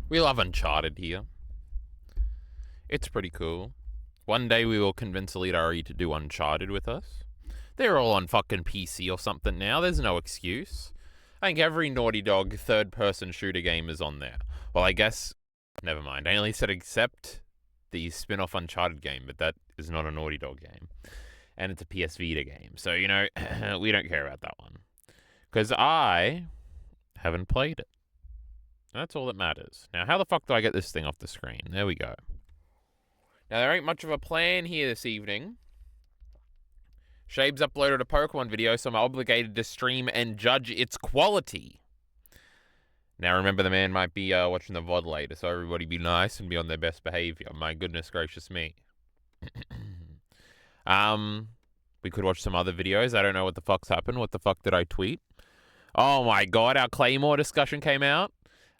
We love Uncharted here. It's pretty cool. One day we will convince Elite RE to do Uncharted with us. They're all on fucking PC or something now. There's no excuse. I think every Naughty Dog third-person shooter game is on there. Well, I guess... Never mind. I only said except the spin-off Uncharted game, but that is not a Naughty Dog game. And it's a PS Vita game. So, we don't care about that one. Because I haven't played it. That's all that matters. Now, how the fuck do I get this thing off the screen? There we go. Now, there ain't much of a plan here this evening. Shabe's uploaded a Pokemon video, so I'm obligated to stream and judge its quality. Now, remember, the man might be watching the VOD later, so everybody be nice and be on their best behavior. My goodness gracious me. We could watch some other videos. I don't know what the fuck's happened. What the fuck did I tweet? Oh my god, our Claymore discussion came out.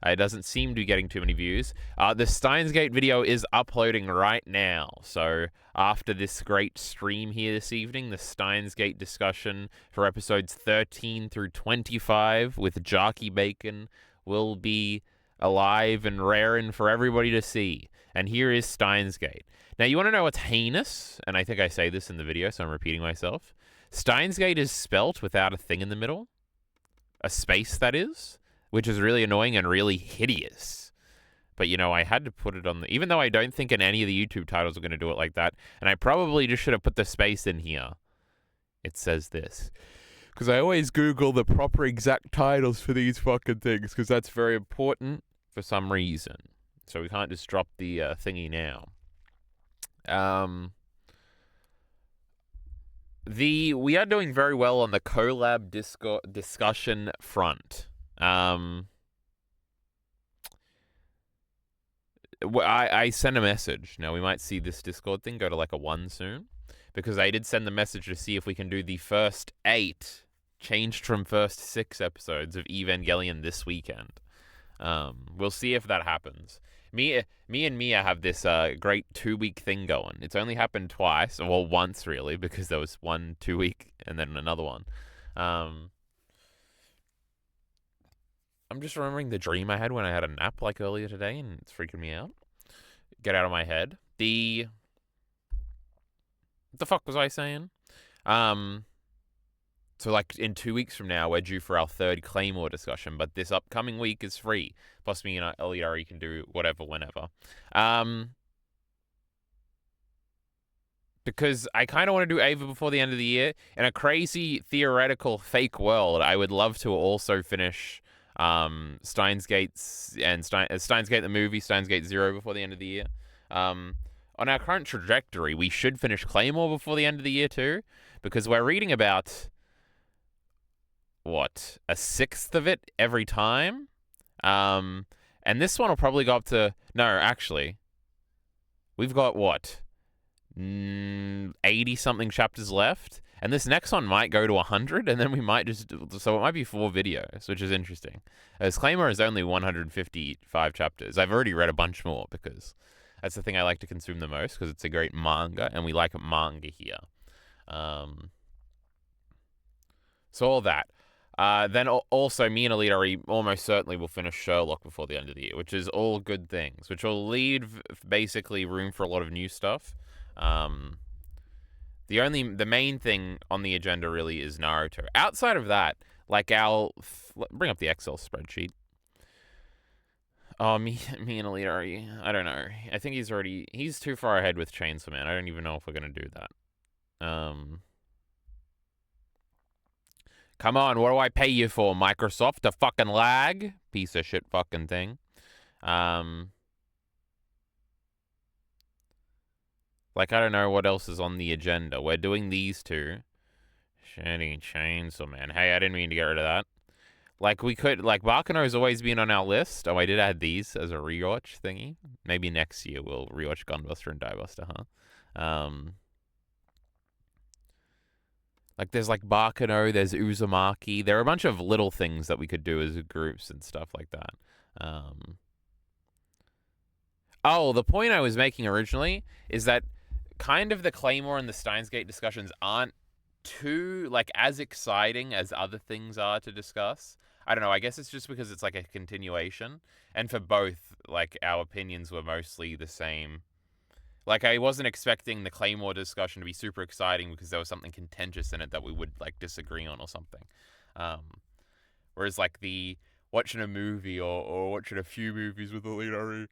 It doesn't seem to be getting too many views. The Steins Gate video is uploading right now. So after this great stream here this evening, the Steins Gate discussion for episodes 13 through 25 with Jarky Bacon will be alive and raring for everybody to see. And here is Steins Gate. Now, you want to know what's heinous? And I think I say this in the video, so I'm repeating myself. Steins Gate is spelt without a thing in the middle. A space, that is. Which is really annoying and really hideous. But, I had to put it on the... Even though I don't think in any of the YouTube titles are going to do it like that, and I probably just should have put the space in here. It says this. Because I always Google the proper exact titles for these fucking things, because that's very important for some reason. So we can't just drop the thingy now. We are doing very well on the collab discussion front. I sent a message. Now, we might see this Discord thing go to like a 1 soon, because I did send the message to see if we can do the first 8, changed from first 6 episodes of Evangelion this weekend. We'll see if that happens. Me and Mia have this great 2-week thing going. It's only happened twice, well, once really, because there was 1 2-week and then another one. I'm just remembering the dream I had when I had a nap like earlier today, and it's freaking me out. Get out of my head. What the fuck was I saying? So like in 2 weeks from now, we're due for our 3rd Claymore discussion, but this upcoming week is free. Plus me and Eliari can do whatever, whenever. Because I kind of want to do Ava before the end of the year. In a crazy, theoretical, fake world, I would love to also finish... Steins Gate the movie, Steins Gate 0 before the end of the year. On our current trajectory, we should finish Claymore before the end of the year too, because we're reading about, a 1/6 of it every time? And this one will probably go up to, no, actually, we've got 80-something chapters left? And this next one might go to 100, and then we might just... So it might be 4 videos, which is interesting. As Claymore is only 155 chapters. I've already read a bunch more, because that's the thing I like to consume the most, because it's a great manga, and we like manga here. So all that. Then also, me and Elite almost certainly will finish Sherlock before the end of the year, which is all good things, which will leave basically room for a lot of new stuff. The main thing on the agenda really is Naruto. Outside of that, like bring up the Excel spreadsheet. Oh, me and Elite I don't know. I think he's too far ahead with Chainsaw Man. I don't even know if we're gonna do that. Come on, what do I pay you for, Microsoft? To fucking lag? Piece of shit fucking thing. Like, I don't know what else is on the agenda. We're doing these 2. Shitty Chainsaw Man. Hey, I didn't mean to get rid of that. Like, we could... Like, Bakuno's always been on our list. Oh, I did add these as a rewatch thingy. Maybe next year we'll rewatch Gunbuster and Diebuster, huh? Like, there's, like, Bakuno, there's Uzumaki. There are a bunch of little things that we could do as groups and stuff like that. Oh, the point I was making originally is that kind of the Claymore and the Steins Gate discussions aren't too, like, as exciting as other things are to discuss. I don't know. I guess it's just because it's like a continuation, and for both, like our opinions were mostly the same. Like I wasn't expecting the Claymore discussion to be super exciting because there was something contentious in it that we would like disagree on or something. Whereas like the watching a movie or watching a few movies with Alina Re,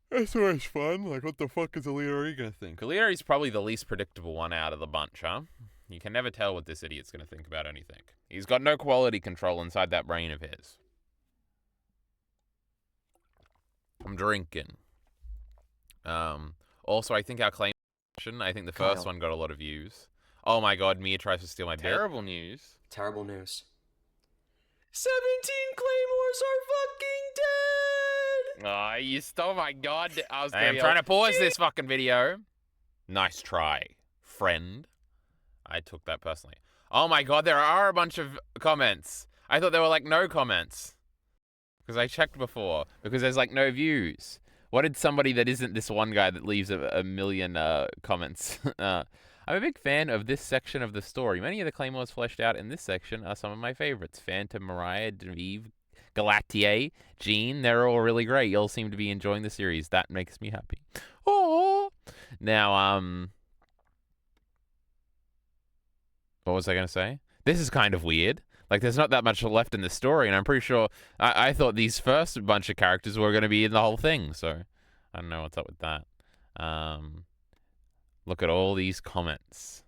that's always fun. Like, what the fuck is Alina Re gonna think? Alina Re's probably the least predictable one out of the bunch, huh? You can never tell what this idiot's gonna think about anything. He's got no quality control inside that brain of his. I'm drinking. Also, I think our claim, I think the first one got a lot of views. Oh my god, Mia tries to steal my bit. Terrible news. Terrible news. 17 claymores are fucking dead! Oh, you stole my god. I am trying to pause this fucking video. Nice try, friend. I took that personally. Oh my god, there are a bunch of comments. I thought there were like no comments. Because I checked before. Because there's like no views. What did somebody that isn't this one guy that leaves a million comments? I'm a big fan of this section of the story. Many of the claymores fleshed out in this section are some of my favorites. Phantom, Mariah, Devive, Galatier, Jean, they're all really great. You all seem to be enjoying the series. That makes me happy. Oh, now, what was I going to say? This is kind of weird. Like, there's not that much left in the story, and I'm pretty sure I thought these first bunch of characters were going to be in the whole thing, so I don't know what's up with that. Look at all these comments.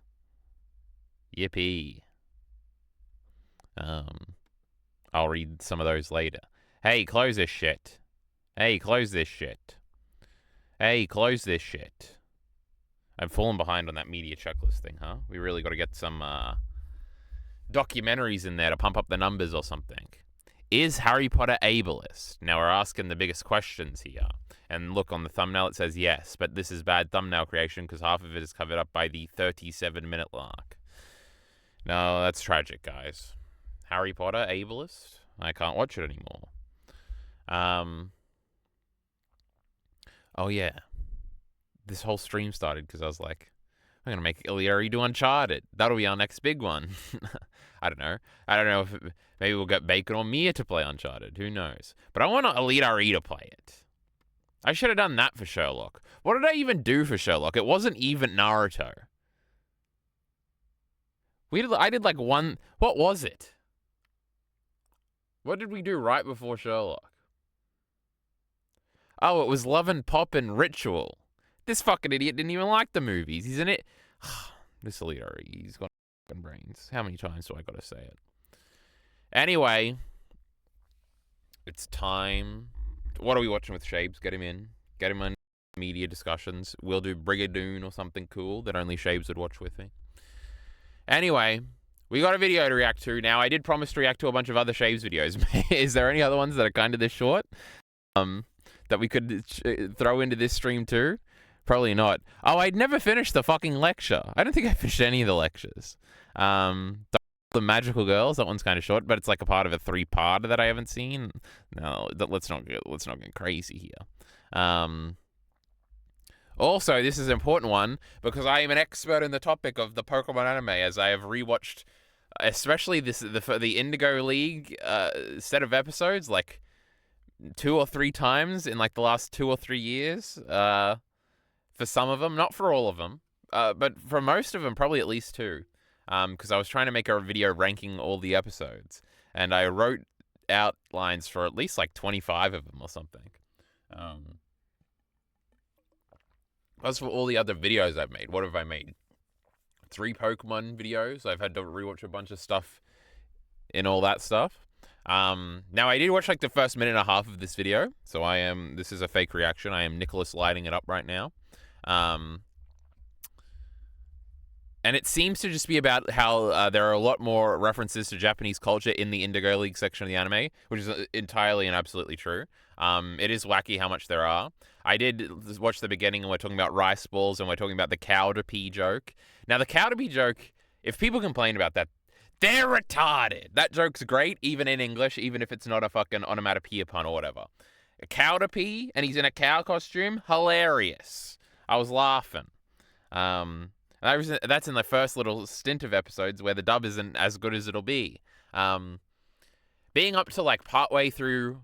Yippee. I'll read some of those later. Hey, close this shit. Hey, close this shit. Hey, close this shit. I've fallen behind on that media checklist thing, huh? We really got to get some documentaries in there to pump up the numbers or something. Is Harry Potter ableist? Now we're asking the biggest questions here. And look, on the thumbnail it says yes, but this is bad thumbnail creation because half of it is covered up by the 37-minute mark. No, that's tragic, guys. Harry Potter ableist? I can't watch it anymore. Oh yeah. This whole stream started because I was like, I'm going to make Alina Re do Uncharted. That'll be our next big one. I don't know. I don't know if maybe we'll get Bacon or Mia to play Uncharted. Who knows? But I want Alina Re to play it. I should have done that for Sherlock. What did I even do for Sherlock? It wasn't even Naruto. I did like one... What was it? What did we do right before Sherlock? Oh, it was Love and Pop and Ritual. This fucking idiot didn't even like the movies. He's in it. This Alina Re, he's got fucking brains. How many times do I gotta say it? Anyway, it's time. What are we watching with Shabes? Get him in. Get him in media discussions. We'll do Brigadoon or something cool that only Shabes would watch with me. Anyway, we got a video to react to. Now, I did promise to react to a bunch of other Shabes videos. Is there any other ones that are kind of this short? That we could throw into this stream too? Probably not. Oh, I'd never finished the fucking lecture. I don't think I finished any of the lectures. The Magical Girls, that one's kind of short, but it's like a part of a 3-parter that I haven't seen. No, let's not get crazy here. Also, this is an important one because I am an expert in the topic of the Pokemon anime, as I have rewatched, especially the Indigo League set of episodes, like 2 or 3 times in like the last 2 or 3 years. For some of them, not for all of them, but for most of them, probably at least 2. Because I was trying to make a video ranking all the episodes, and I wrote outlines for at least like 25 of them or something. As for all the other videos I've made, what have I made? 3 Pokemon videos. I've had to rewatch a bunch of stuff in all that stuff. Now I did watch like the first minute and a half of this video, so this is a fake reaction. I am Nicholas lighting it up right now. And it seems to just be about how there are a lot more references to Japanese culture in the Indigo League section of the anime, which is entirely and absolutely true. It is wacky how much there are. I did watch the beginning, and we're talking about rice balls, and we're talking about the cow to pee joke. Now, the cow to pee joke, if people complain about that, they're retarded. That joke's great, even in English, even if it's not a fucking onomatopoeia pun or whatever. A cow to pee, and he's in a cow costume, hilarious. I was laughing. That's in the first little stint of episodes where the dub isn't as good as it'll be. being up to like partway through,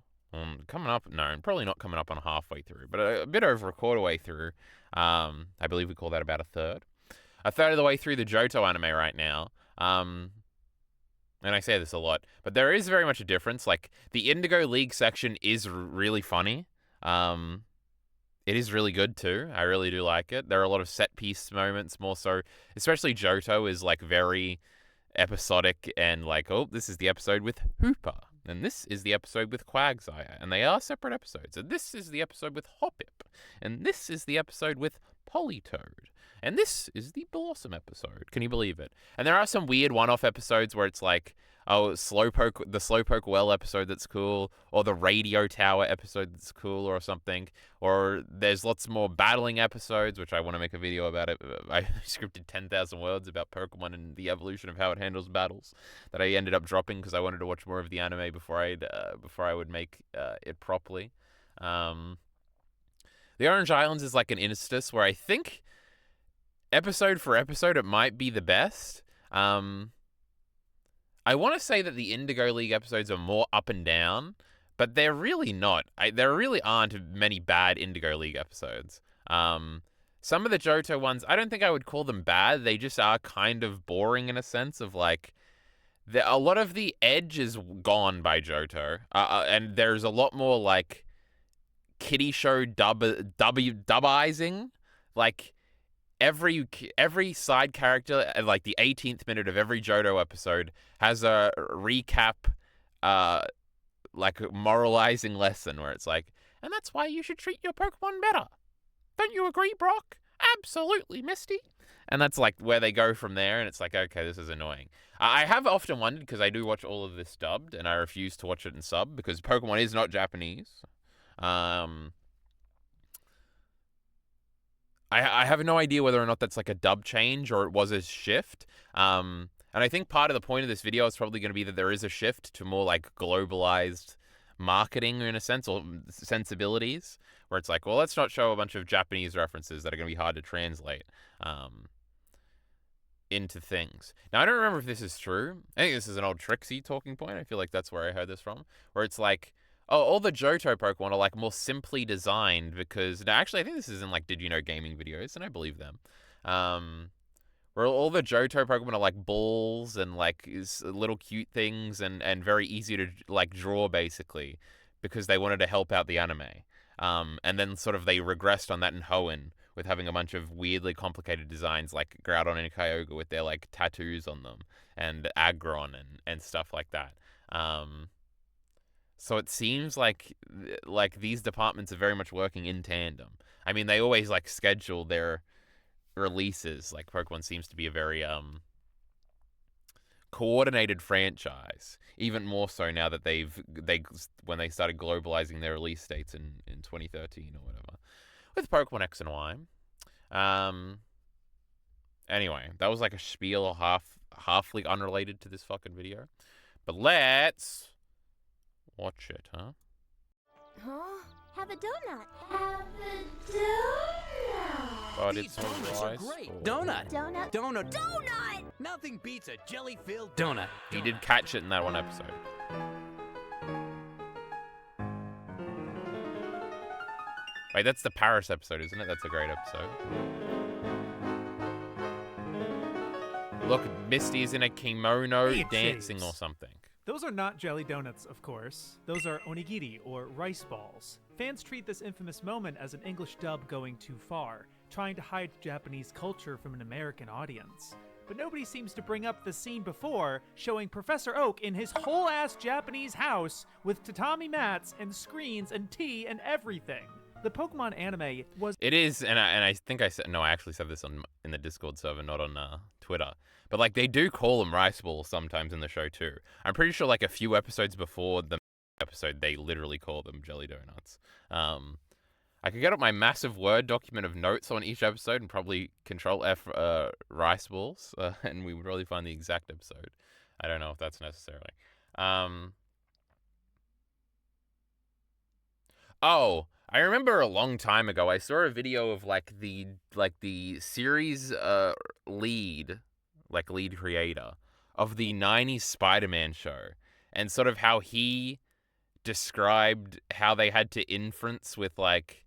coming up, no, probably not coming up on halfway through, but a bit over a quarter way through. I believe we call that about a third. A third of the way through the Johto anime right now. And I say this a lot, but there is very much a difference. Like, the Indigo League section is really funny. It is really good too. I really do like it. There are a lot of set piece moments, more so, especially Johto is like very episodic and like, oh, this is the episode with Hooper, and this is the episode with Quagsire, and they are separate episodes. And this is the episode with Hoppip, and this is the episode with Politoed, and this is the Blossom episode. Can you believe it? And there are some weird one-off episodes where it's like, oh, the Slowpoke Well episode that's cool, or the Radio Tower episode that's cool, or something. Or there's lots more battling episodes, which I want to make a video about it. I scripted 10,000 words about Pokemon and the evolution of how it handles battles that I ended up dropping because I wanted to watch more of the anime before I would make it properly. The Orange Islands is like an instance where I think episode for episode it might be the best. I want to say that the Indigo League episodes are more up and down, but they're really not. There really aren't many bad Indigo League episodes. Some of the Johto ones, I don't think I would call them bad. They just are kind of boring in a sense of like, a lot of the edge is gone by Johto, and there's a lot more like kiddie show dubizing, like. Every side character at like the 18th minute of every Johto episode has a recap, like moralizing lesson where it's like, and that's why you should treat your Pokemon better. Don't you agree, Brock? Absolutely, Misty. And that's like where they go from there, and it's like, okay, this is annoying. I have often wondered, because I do watch all of this dubbed, and I refuse to watch it in sub because Pokemon is not Japanese. I have no idea whether or not that's like a dub change or it was a shift. And I think part of the point of this video is probably going to be that there is a shift to more like globalized marketing in a sense, or sensibilities, where it's like, well, let's not show a bunch of Japanese references that are going to be hard to translate into things. Now, I don't remember if this is true. I think this is an old Trixie talking point. I feel like that's where I heard this from, where it's like, oh, all the Johto Pokemon are like more simply designed because actually I think this is in like Did You Know Gaming videos, and I believe them. Where all the Johto Pokemon are like balls and like little cute things and very easy to like draw basically because they wanted to help out the anime. And then sort of they regressed on that in Hoenn with having a bunch of weirdly complicated designs like Groudon and Kyogre with their like tattoos on them, and Aggron and stuff like that. So it seems like these departments are very much working in tandem. I mean, they always like schedule their releases. Like Pokemon seems to be a very coordinated franchise. Even more so now that when they started globalizing their release dates in 2013 or whatever with Pokemon X and Y. Anyway, that was like a spiel halfly unrelated to this fucking video. But let's watch it, huh? Huh? Have a donut. Have a donut. But These it's donuts a are rice great. ball. Donut. Donut. Donut. Donut! Nothing beats a jelly-filled donut. He did catch it in that one episode. Wait, that's the Paris episode, isn't it? That's a great episode. Look, Misty is in a kimono Hey, dancing Chase. or something. Those are not jelly donuts, of course. Those are onigiri, or rice balls. Fans treat this infamous moment as an English dub going too far, trying to hide Japanese culture from an American audience. But nobody seems to bring up the scene before, showing Professor Oak in his whole-ass Japanese house with tatami mats and screens and tea and everything. The Pokemon anime was It is, and I think I said, no, I actually said this in the Discord server, not on Twitter. But like they do call them rice balls sometimes in the show too. I'm pretty sure like a few episodes before the episode, they literally call them jelly donuts. I could get up my massive Word document of notes on each episode and probably Control F rice balls, and we would really find the exact episode. I don't know if that's necessarily. Oh, I remember a long time ago I saw a video of like the series lead creator of the 90s Spider-Man show. and sort of how he described how they had to inference with like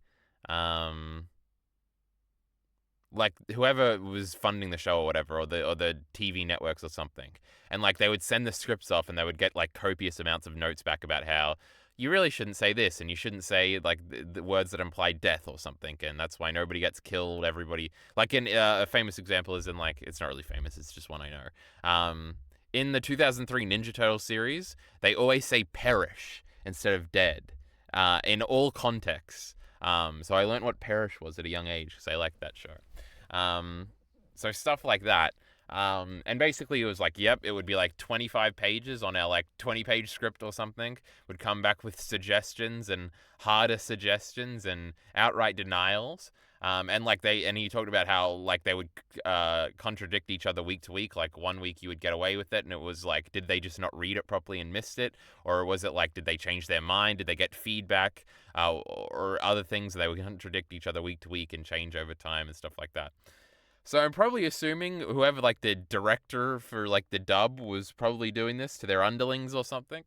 whoever was funding the show or whatever, or the TV networks or something. And like they would send the scripts off and they would get like copious amounts of notes back about how you really shouldn't say this and you shouldn't say like the words that imply death or something, and that's why nobody gets killed. Everybody, like in a famous example is in like, it's not really famous, it's just one I know. In the 2003 Ninja Turtles series, they always say perish instead of dead in all contexts. So I learned what perish was at a young age because I liked that show. So stuff like that. And basically it was like, yep, it would be like 25 pages on our like 20-page script or something, would come back with suggestions and harder suggestions and outright denials. And he talked about how like they would contradict each other week to week. Like one week you would get away with it, and it was like, did they just not read it properly and missed it, or was it like, did they change their mind? Did they get feedback, or other things? They would contradict each other week to week and change over time and stuff like that. So I'm probably assuming whoever like the director for like the dub was probably doing this to their underlings or something.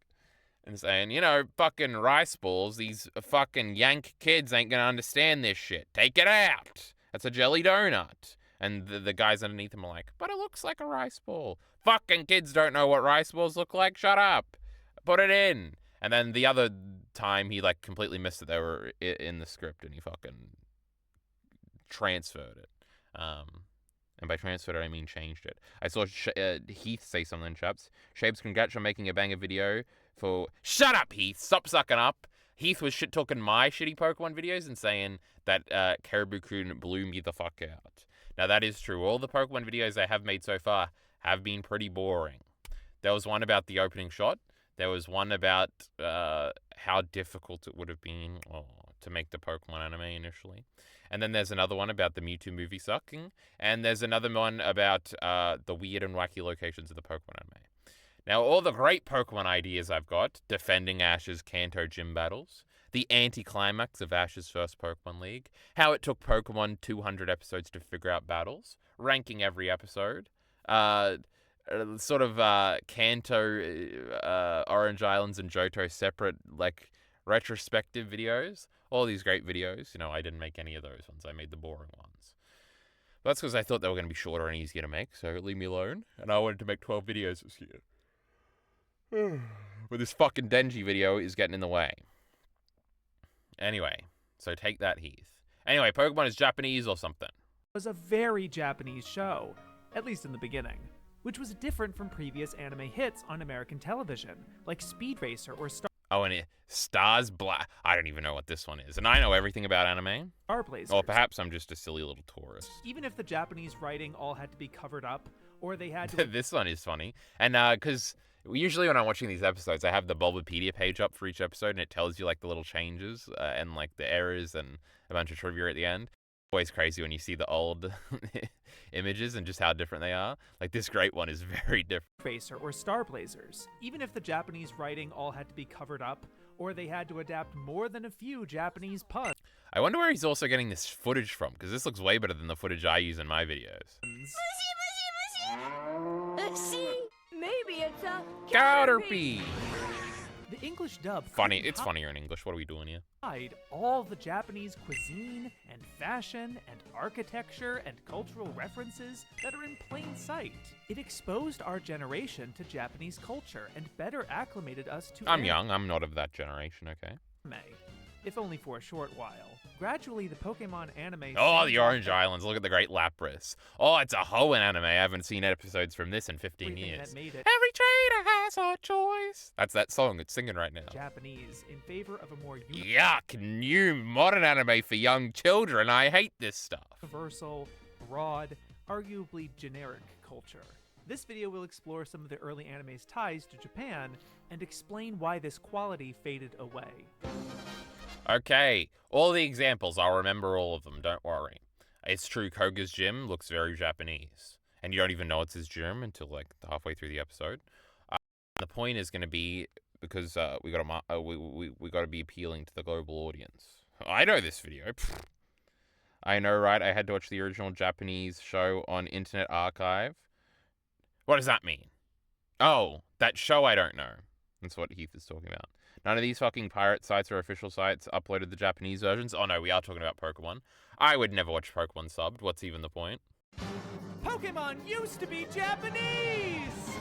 And saying, you know, fucking rice balls, these fucking Yank kids ain't gonna understand this shit. Take it out. That's a jelly donut. And the guys underneath him are like, but it looks like a rice ball. Fucking kids don't know what rice balls look like. Shut up. Put it in. And then the other time he like completely missed that they were in the script and he fucking transferred it. And by transferred it, I mean changed it. I saw Heath say something in chaps. Shapes, congrats on making a banger video for... Shut up, Heath! Stop sucking up! Heath was shit-talking my shitty Pokemon videos and saying that Caribou-kun blew me the fuck out. Now, that is true. All the Pokemon videos I have made so far have been pretty boring. There was one about the opening shot. There was one about how difficult it would have been to make the Pokemon anime initially. And then there's another one about the Mewtwo movie sucking. And there's another one about the weird and wacky locations of the Pokemon anime. Now, all the great Pokemon ideas I've got, defending Ash's Kanto gym battles, the anticlimax of Ash's first Pokemon League, how it took Pokemon 200 episodes to figure out battles, ranking every episode, Kanto, Orange Islands, and Johto separate, like, retrospective videos. All these great videos. You know, I didn't make any of those ones. I made the boring ones. But that's because I thought they were going to be shorter and easier to make, so leave me alone. And I wanted to make 12 videos this year. But this fucking Denji video is getting in the way. Anyway, so take that, Heath. Anyway, Pokemon is Japanese or something. It was a very Japanese show, at least in the beginning, which was different from previous anime hits on American television, like Speed Racer or Oh, and Stars Black. I don't even know what this one is. And I know everything about anime. Star Blazers. Or perhaps I'm just a silly little tourist. Even if the Japanese writing all had to be covered up, or they had to... This one is funny. And because usually when I'm watching these episodes, I have the Bulbapedia page up for each episode, and it tells you like the little changes and like the errors and a bunch of trivia at the end. Always crazy when you see the old images and just how different they are. Like this great one is very different. Racer or Star Blazers. Even if the Japanese writing all had to be covered up, or they had to adapt more than a few Japanese puns. I wonder where he's also getting this footage from, because this looks way better than the footage I use in my videos. See, maybe it's a Caterpie! The English dub. Funny, it's funnier in English. What are we doing here? Hide all the Japanese cuisine and fashion and architecture and cultural references that are in plain sight. It exposed our generation to Japanese culture and better acclimated us to I'm young. I'm not of that generation, okay? anime, if only for a short while. Gradually, the Pokemon anime... Oh, the Orange Islands. Look at the great Lapras. Oh, it's a Hoenn anime. I haven't seen epissodes from this in 15 years. That made it Every trainer has a choice. That's that song. It's singing right now. Japanese in favor of a more Yuck, new modern anime for young children. I hate this stuff. universal, broad, arguably generic culture. This video will explore some of the early anime's ties to Japan and explain why this quality faded away. Okay, all the examples, I'll remember all of them, don't worry. It's true, Koga's gym looks very Japanese. And you don't even know it's his gym until like halfway through the episode. The point is going to be, because we got to be appealing to the global audience. I know this video. I know, right? I had to watch the original Japanese show on Internet Archive. What does that mean? Oh, that show I don't know. That's what Heath is talking about. None of these fucking pirate sites or official sites uploaded the Japanese versions. Oh no, we are talking about Pokemon. I would never watch Pokemon subbed. What's even the point? Pokemon used to be Japanese!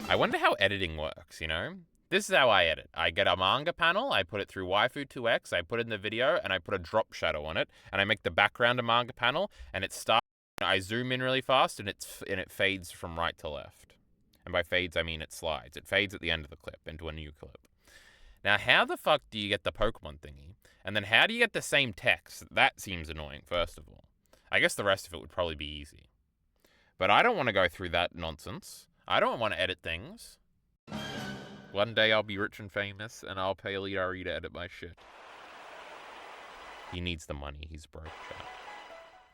I wonder how editing works, you know? This is how I edit. I get a manga panel, I put it through Waifu2X, I put it in the video, and I put a drop shadow on it, and I make the background a manga panel, and it starts, I zoom in really fast, and it fades from right to left. And by fades, I mean it slides. It fades at the end of the clip into a new clip. Now, how the fuck do you get the Pokemon thingy? And then how do you get the same text? That seems annoying, first of all. I guess the rest of it would probably be easy. But I don't want to go through that nonsense. I don't want to edit things. One day I'll be rich and famous, and I'll pay Elite to edit my shit. He needs the money. He's broke, chat.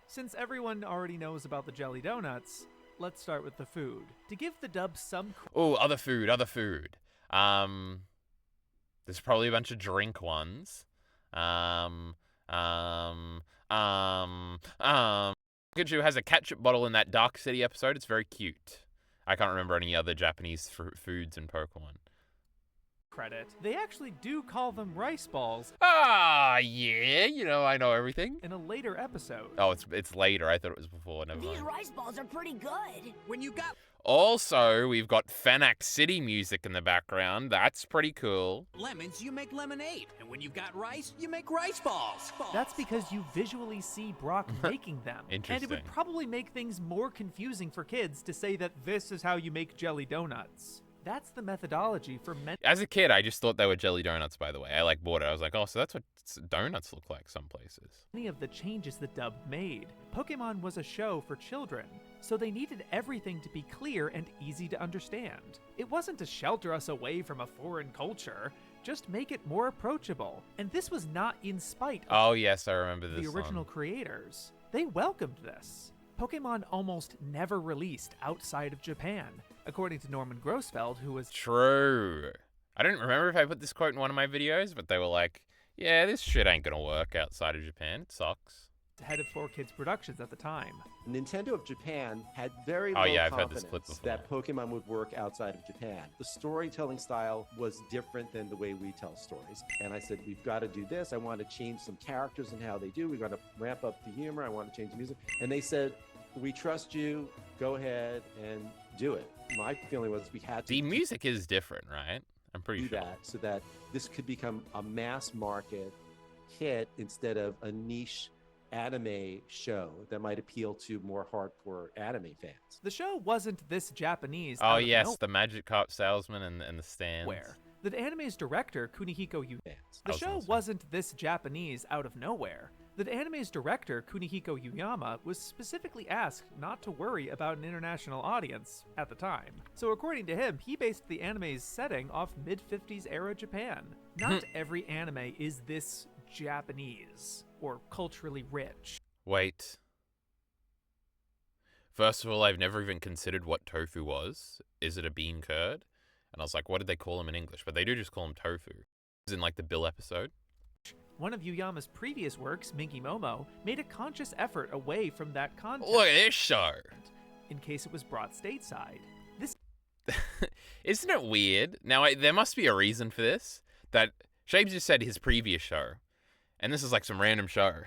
Since everyone already knows about the jelly donuts, let's start with the food. To give the dub some Oh, other food. There's probably a bunch of drink ones. Pikachu has a ketchup bottle in that Dark City episode. It's very cute. I can't remember any other Japanese foods in Pokemon. credit, they actually do call them rice balls Ah, yeah, you know, I know everything. in a later episode. Oh, it's later. I thought it was before. Never These mind. rice balls are pretty good. When you got Also, we've got Fanac City music in the background. That's pretty cool. lemons, you make lemonade. And when you've got rice, you make rice balls. That's because you visually see Brock making them. And it would Interesting. probably make things more confusing for kids to say that this is how you make jelly donuts. That's the methodology for As a kid, I just thought they were jelly donuts, by the way. I bought it. I was like, oh, so that's what donuts look like some places. many of the changes the dub made. Pokemon was a show for children, so they needed everything to be clear and easy to understand. It wasn't to shelter us away from a foreign culture, just make it more approachable. And this was not in spite of Oh, yes, I remember this the original one. creators. They welcomed this. Pokemon almost never released outside of Japan, according to Norman Grossfeld, who was True. I don't remember if I put this quote in one of my videos, but they were like, yeah, this shit ain't gonna work outside of Japan. It sucks. head of 4Kids Productions at the time. Nintendo of Japan had very Oh, low yeah, I've heard confidence this clip before. that Pokemon would work outside of Japan. The storytelling style was different than the way we tell stories. And I said, we've got to do this. I want to change some characters and how they do. We've got to ramp up the humor. I want to change the music. And they said, we trust you. Go ahead and do it. My feeling was we had to The music is different, right? I'm pretty do sure. that so that this could become a mass market hit instead of a niche anime show that might appeal to more hardcore anime fans. The show wasn't this Japanese Oh, out of yes, the Magic Carp salesman and the stands. nowhere. The anime's director, Kunihiko Yu. Fans. The was show gonna say. wasn't this Japanese out of nowhere. The anime's director, Kunihiko Yuyama, was specifically asked not to worry about an international audience at the time. So according to him, he based the anime's setting off mid-50s era Japan. Not every anime is this Japanese or culturally rich. Wait. First of all, I've never even considered what tofu was. Is it a bean curd? And I was like, what did they call them in English? But they do just call them tofu. It's in like the Bill episode. One of Yuyama's previous works, Minky Momo, made a conscious effort away from that content Look at this show. in case it was brought stateside. This Isn't it weird? Now, there must be a reason for this. That Shapes just said his previous show. And this is like some random show.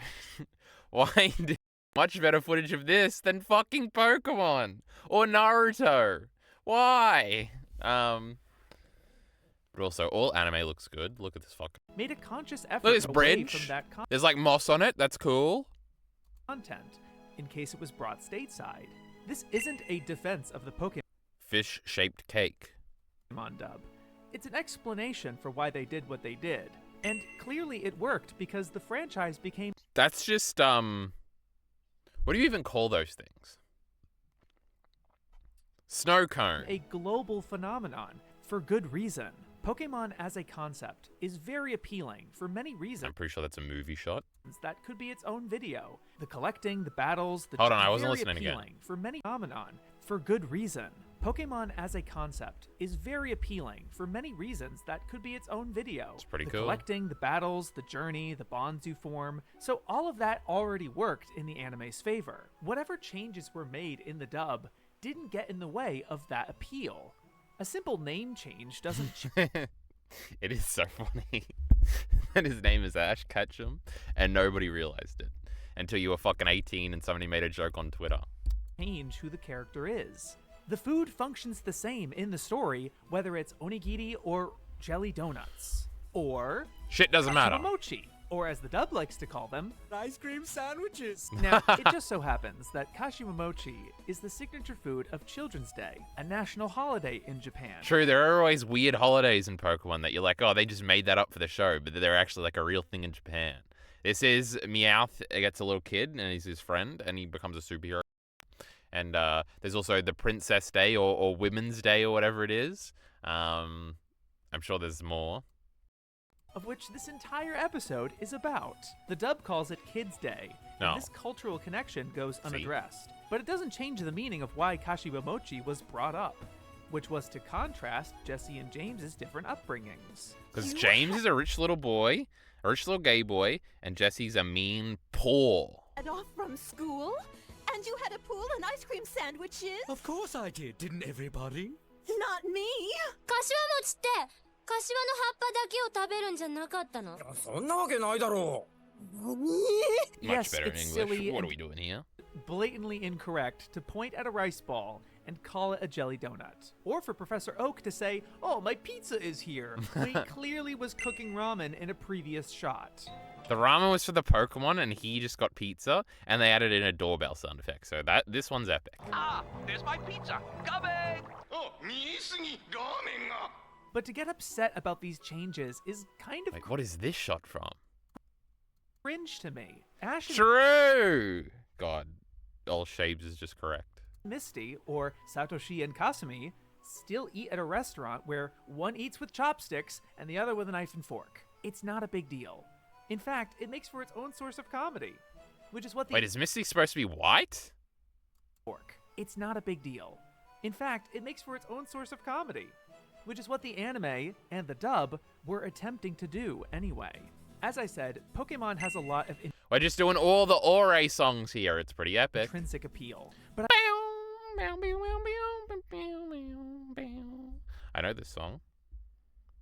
Why did much better footage of this than fucking Pokemon or Naruto? Why? But also, all anime looks good. Look at this fuck. made a conscious Look effort at this away bridge. from that There's like moss on it. That's cool. content in case it was brought stateside. This isn't a defense of the Fish-shaped cake. Pokemon dub. It's an explanation for why they did what they did. And clearly it worked because the franchise became That's just, what do you even call those things? Snow cone. a global phenomenon for good reason. Pokemon as a concept is very appealing for many reasons. I'm pretty sure that's a movie shot. That could be its own video. The collecting, the battles, the Hold on, I wasn't very listening again. appealing for many phenomenon for good reason. Pokemon as a concept is very appealing for many reasons. That could be its own video. It's pretty the cool. collecting, the battles, the journey, the bonds you form. So all of that already worked in the anime's favor. Whatever changes were made in the dub didn't get in the way of that appeal. A simple name change doesn't It is so funny that his name is Ash Ketchum, and nobody realized it until you were fucking 18 and somebody made a joke on Twitter. Change who the character is. The food functions the same in the story, whether it's onigiri or jelly donuts, or Shit doesn't matter. mochi, or as the dub likes to call them. Ice cream sandwiches. Now, it just so happens that kashimamochi is the signature food of Children's Day, a national holiday in Japan. True, there are always weird holidays in Pokemon that you're like, oh, they just made that up for the show, but they're actually like a real thing in Japan. This is Meowth gets a little kid, and he's his friend, and he becomes a superhero. And there's also the Princess Day or Women's Day or whatever it is. I'm sure there's more. Of which this entire episode is about. The dub calls it Kids Day, No. and this cultural connection goes unaddressed. But it doesn't change the meaning of why Kashimamochi was brought up, which was to contrast Jesse and James's different upbringings. Because James is a rich little boy, a rich little gay boy, and Jesse's a mean poor. And off from school? And you had a pool and ice cream sandwiches? Of course I did, didn't everybody? Not me. 柏餅って柏の葉っぱだけを食べるんじゃなかったの？そんなわけないだろう。 Much Yes, better in it's English. silly What are and we doing here? blatantly incorrect to point at a rice ball and call it a jelly donut. Or for Professor Oak to say, oh, my pizza is here, when he clearly was cooking ramen in a previous shot. The ramen was for the Pokemon, and he just got pizza, and they added in a doorbell sound effect. So this one's epic. Ah, there's my pizza. Coming! But to get upset about these changes is kind of Like, what is this shot from? cringe to me. Ash and True! God, all shapes is just correct. Misty, or Satoshi and Kasumi, still eat at a restaurant where one eats with chopsticks and the other with a knife and fork. It's not a big deal. In fact, it makes for its own source of comedy, which is what the Wait, is Misty supposed to be white? fork. It's not a big deal. In fact, it makes for its own source of comedy, which is what the anime and the dub were attempting to do anyway. As I said, Pokemon has a lot of We're just doing all the Ore songs here. It's pretty epic. intrinsic appeal, but I know this song.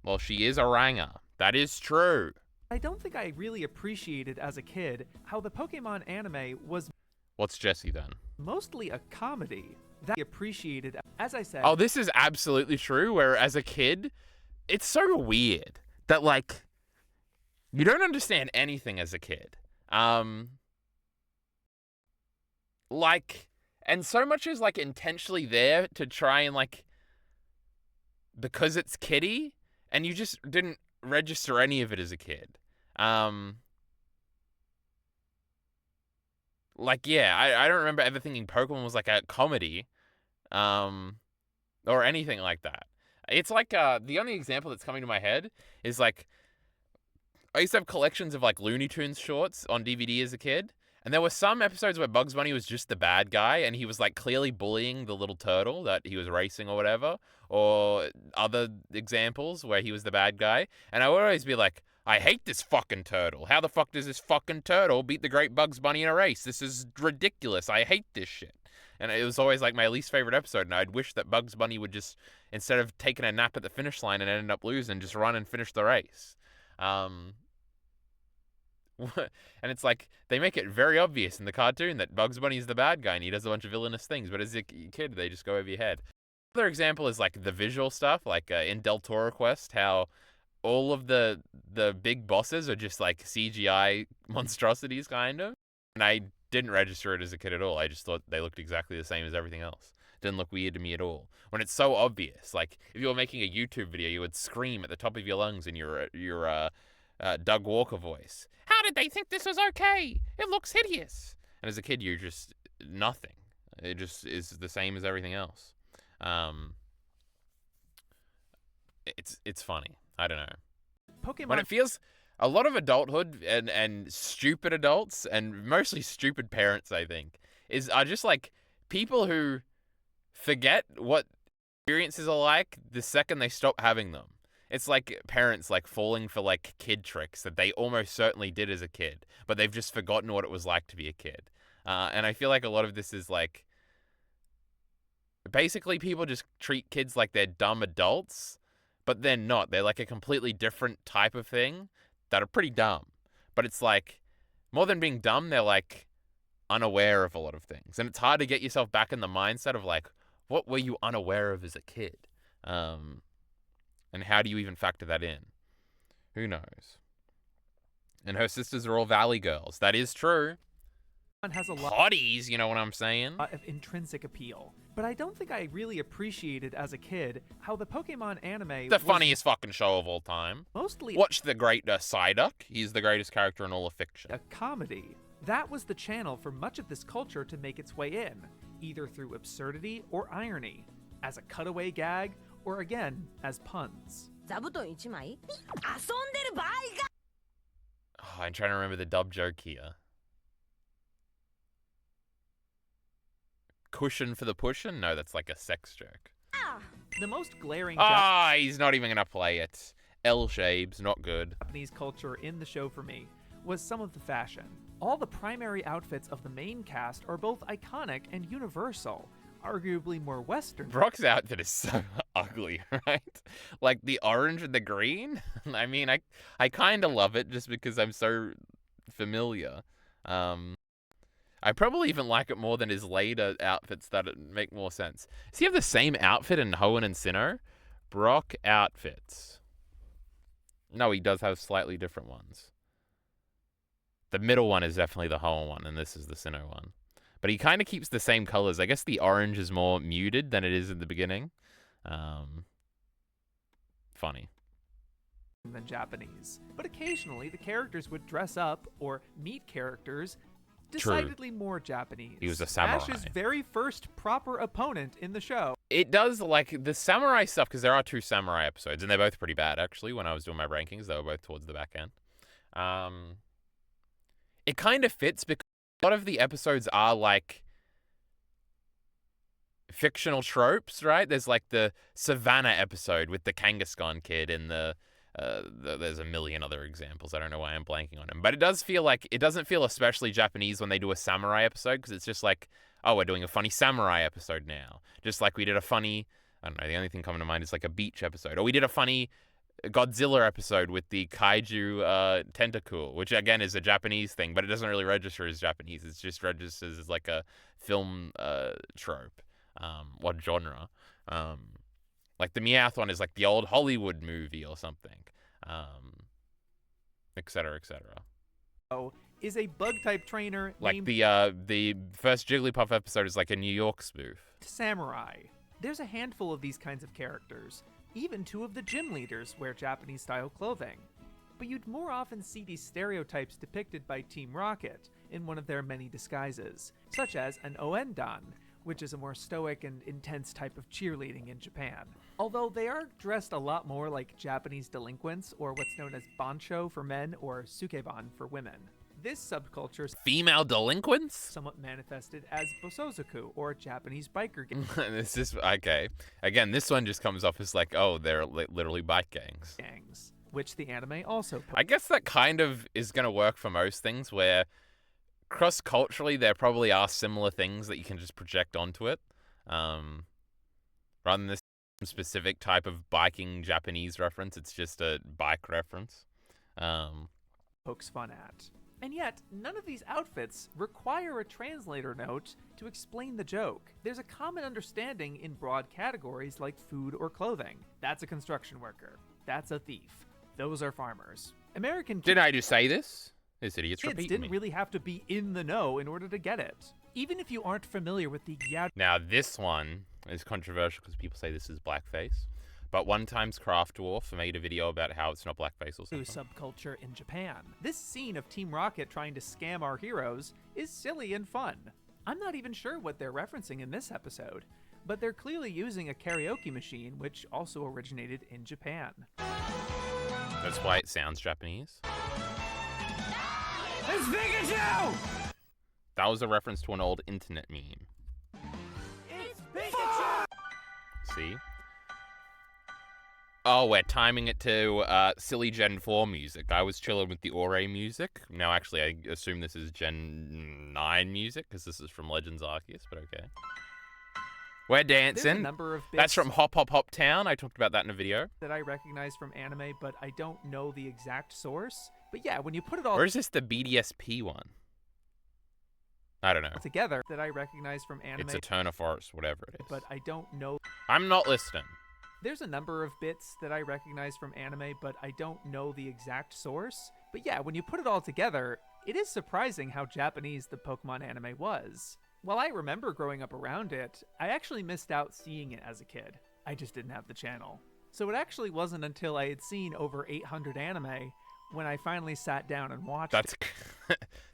Well, she is a ranger. That is true. I don't think I really appreciated as a kid how the Pokemon anime was What's Jesse then? mostly a comedy. That I appreciated, as I said, Oh, this is absolutely true. Where as a kid, it's so weird that like you don't understand anything as a kid. Like, and so much is like intentionally there to try and like because it's kiddie, and you just didn't register any of it as a kid. Like, yeah, I don't remember ever thinking Pokemon was like a comedy, or anything like that. It's like the only example that's coming to my head is like I used to have collections of like Looney Tunes shorts on DVD as a kid, and there were some episodes where Bugs Bunny was just the bad guy, and he was like clearly bullying the little turtle that he was racing or whatever, or other examples where he was the bad guy, and I would always be like, I hate this fucking turtle. How the fuck does this fucking turtle beat the great Bugs Bunny in a race? This is ridiculous. I hate this shit. And it was always like my least favorite episode, and I'd wish that Bugs Bunny would just, instead of taking a nap at the finish line and ended up losing, just run and finish the race. And it's like, they make it very obvious in the cartoon that Bugs Bunny is the bad guy and he does a bunch of villainous things, but as a kid, they just go over your head. Another example is like the visual stuff, like in Del Toro Quest, how all of the big bosses are just like CGI monstrosities, kind of. And I didn't register it as a kid at all. I just thought they looked exactly the same as everything else. Didn't look weird to me at all. When it's so obvious, like if you were making a YouTube video, you would scream at the top of your lungs in your Doug Walker voice. How did they think this was okay? It looks hideous. And as a kid, you're just nothing. It just is the same as everything else. It's funny. I don't know. Pokemon But it feels a lot of adulthood and stupid adults and mostly stupid parents, I think, are just like people who forget what experiences are like the second they stop having them. It's like parents like falling for like kid tricks that they almost certainly did as a kid, but they've just forgotten what it was like to be a kid. And I feel like a lot of this is like basically people just treat kids like they're dumb adults, but they're not. They're like a completely different type of thing that are pretty dumb. But it's like, more than being dumb, they're like unaware of a lot of things. And it's hard to get yourself back in the mindset of like, what were you unaware of as a kid? And how do you even factor that in? Who knows? And her sisters are all Valley girls. That is true. Has a lot Hotties, you know what I'm saying? of intrinsic appeal. But I don't think I really appreciated as a kid how the Pokemon anime The was funniest fucking show of all time. mostly Watch the great Psyduck. He's the greatest character in all of fiction. a comedy. That was the channel for much of this culture to make its way in, either through absurdity or irony, as a cutaway gag, or again, as puns. 座布団1枚遊んでる場合が Oh, I'm trying to remember the dub joke here. Cushion for the pushin'? No, that's like a sex joke. The most glaring Ah, he's not even gonna play it. L-shapes, not good. Japanese culture in the show for me was some of the fashion. All the primary outfits of the main cast are both iconic and universal, arguably more Western. Brock's outfit is so ugly, right? Like the orange and the green. I mean, I kind of love it just because I'm so familiar. I probably even like it more than his later outfits that make more sense. Does he have the same outfit in Hoenn and Sinnoh? Brock outfits. No, he does have slightly different ones. The middle one is definitely the Hoenn one, and this is the Sinnoh one. But he kind of keeps the same colors. I guess the orange is more muted than it is in the beginning. Funny. Than Japanese. But occasionally the characters would dress up or meet characters decidedly more Japanese. He was a samurai. Ash's very first proper opponent in the show. It does, like, the samurai stuff, because there are 2 samurai episodes, and they're both pretty bad, actually. When I was doing my rankings, they were both towards the back end. It kind of fits because a lot of the episodes are, like, fictional tropes, right? There's, like, the Savannah episode with the Kangaskhan kid and there's a million other examples. I don't know why I'm blanking on them. But it does feel like, it doesn't feel especially Japanese when they do a samurai episode, because it's just like, oh, we're doing a funny samurai episode now. Just like we did a funny, I don't know, the only thing coming to mind is like a beach episode. Or we did a funny Godzilla episode with the kaiju tentacle, which again is a Japanese thing, but it doesn't really register as Japanese. It just registers as like a film trope. What genre? Like the Meowth one is like the old Hollywood movie or something, et cetera, et cetera. Is a bug-type trainer Like named the first Jigglypuff episode is like a New York spoof. Samurai. There's a handful of these kinds of characters. Even 2 of the gym leaders wear Japanese-style clothing. But you'd more often see these stereotypes depicted by Team Rocket in one of their many disguises, such as an Oendan, which is a more stoic and intense type of cheerleading in Japan. Although they are dressed a lot more like Japanese delinquents, or what's known as bancho for men or sukeban for women. This subculture is Female delinquents? somewhat manifested as bosozoku, or Japanese biker This is okay. Again, this one just comes off as like, oh, they're literally bike gangs, which the anime also I guess that kind of is going to work for most things, where cross-culturally there probably are similar things that you can just project onto it, rather than this specific type of biking Japanese reference. It's just a bike reference. pokes fun at. And yet, none of these outfits require a translator note to explain the joke. There's a common understanding in broad categories like food or clothing. That's a construction worker. That's a thief. Those are farmers. American Didn't I just say this? This idiot's kids repeating didn't me. really have to be in the know in order to get it. Even if you aren't familiar with the Gyat Now, this one is controversial because people say this is blackface. But One Times Craft Dwarf made a video about how it's not blackface or something. subculture in Japan. This scene of Team Rocket trying to scam our heroes is silly and fun. I'm not even sure what they're referencing in this episode, but they're clearly using a karaoke machine, which also originated in Japan. That's why it sounds Japanese. It's Pikachu! That was a reference to an old internet meme. It's Pikachu! See? Oh, we're timing it to silly Gen 4 music. I was chilling with the Ore music. Now, actually, I assume this is Gen 9 music, because this is from Legends Arceus, but okay. We're There's a dancing. number of bits That's from Hop Hop Hop Town. I talked about that in a video. that I recognize from anime, but I don't know the exact source. But yeah, when you put it all Or is this the BDSP one? I don't know. together, that I recognize from anime, It's Eterna Forest, whatever it is. but I don't know. I'm not listening. There's a number of bits that I recognize from anime, but I don't know the exact source. But yeah, when you put it all together, it is surprising how Japanese the Pokemon anime was. While I remember growing up around it, I actually missed out seeing it as a kid. I just didn't have the channel. So it actually wasn't until I had seen over 800 anime when I finally sat down and watched it.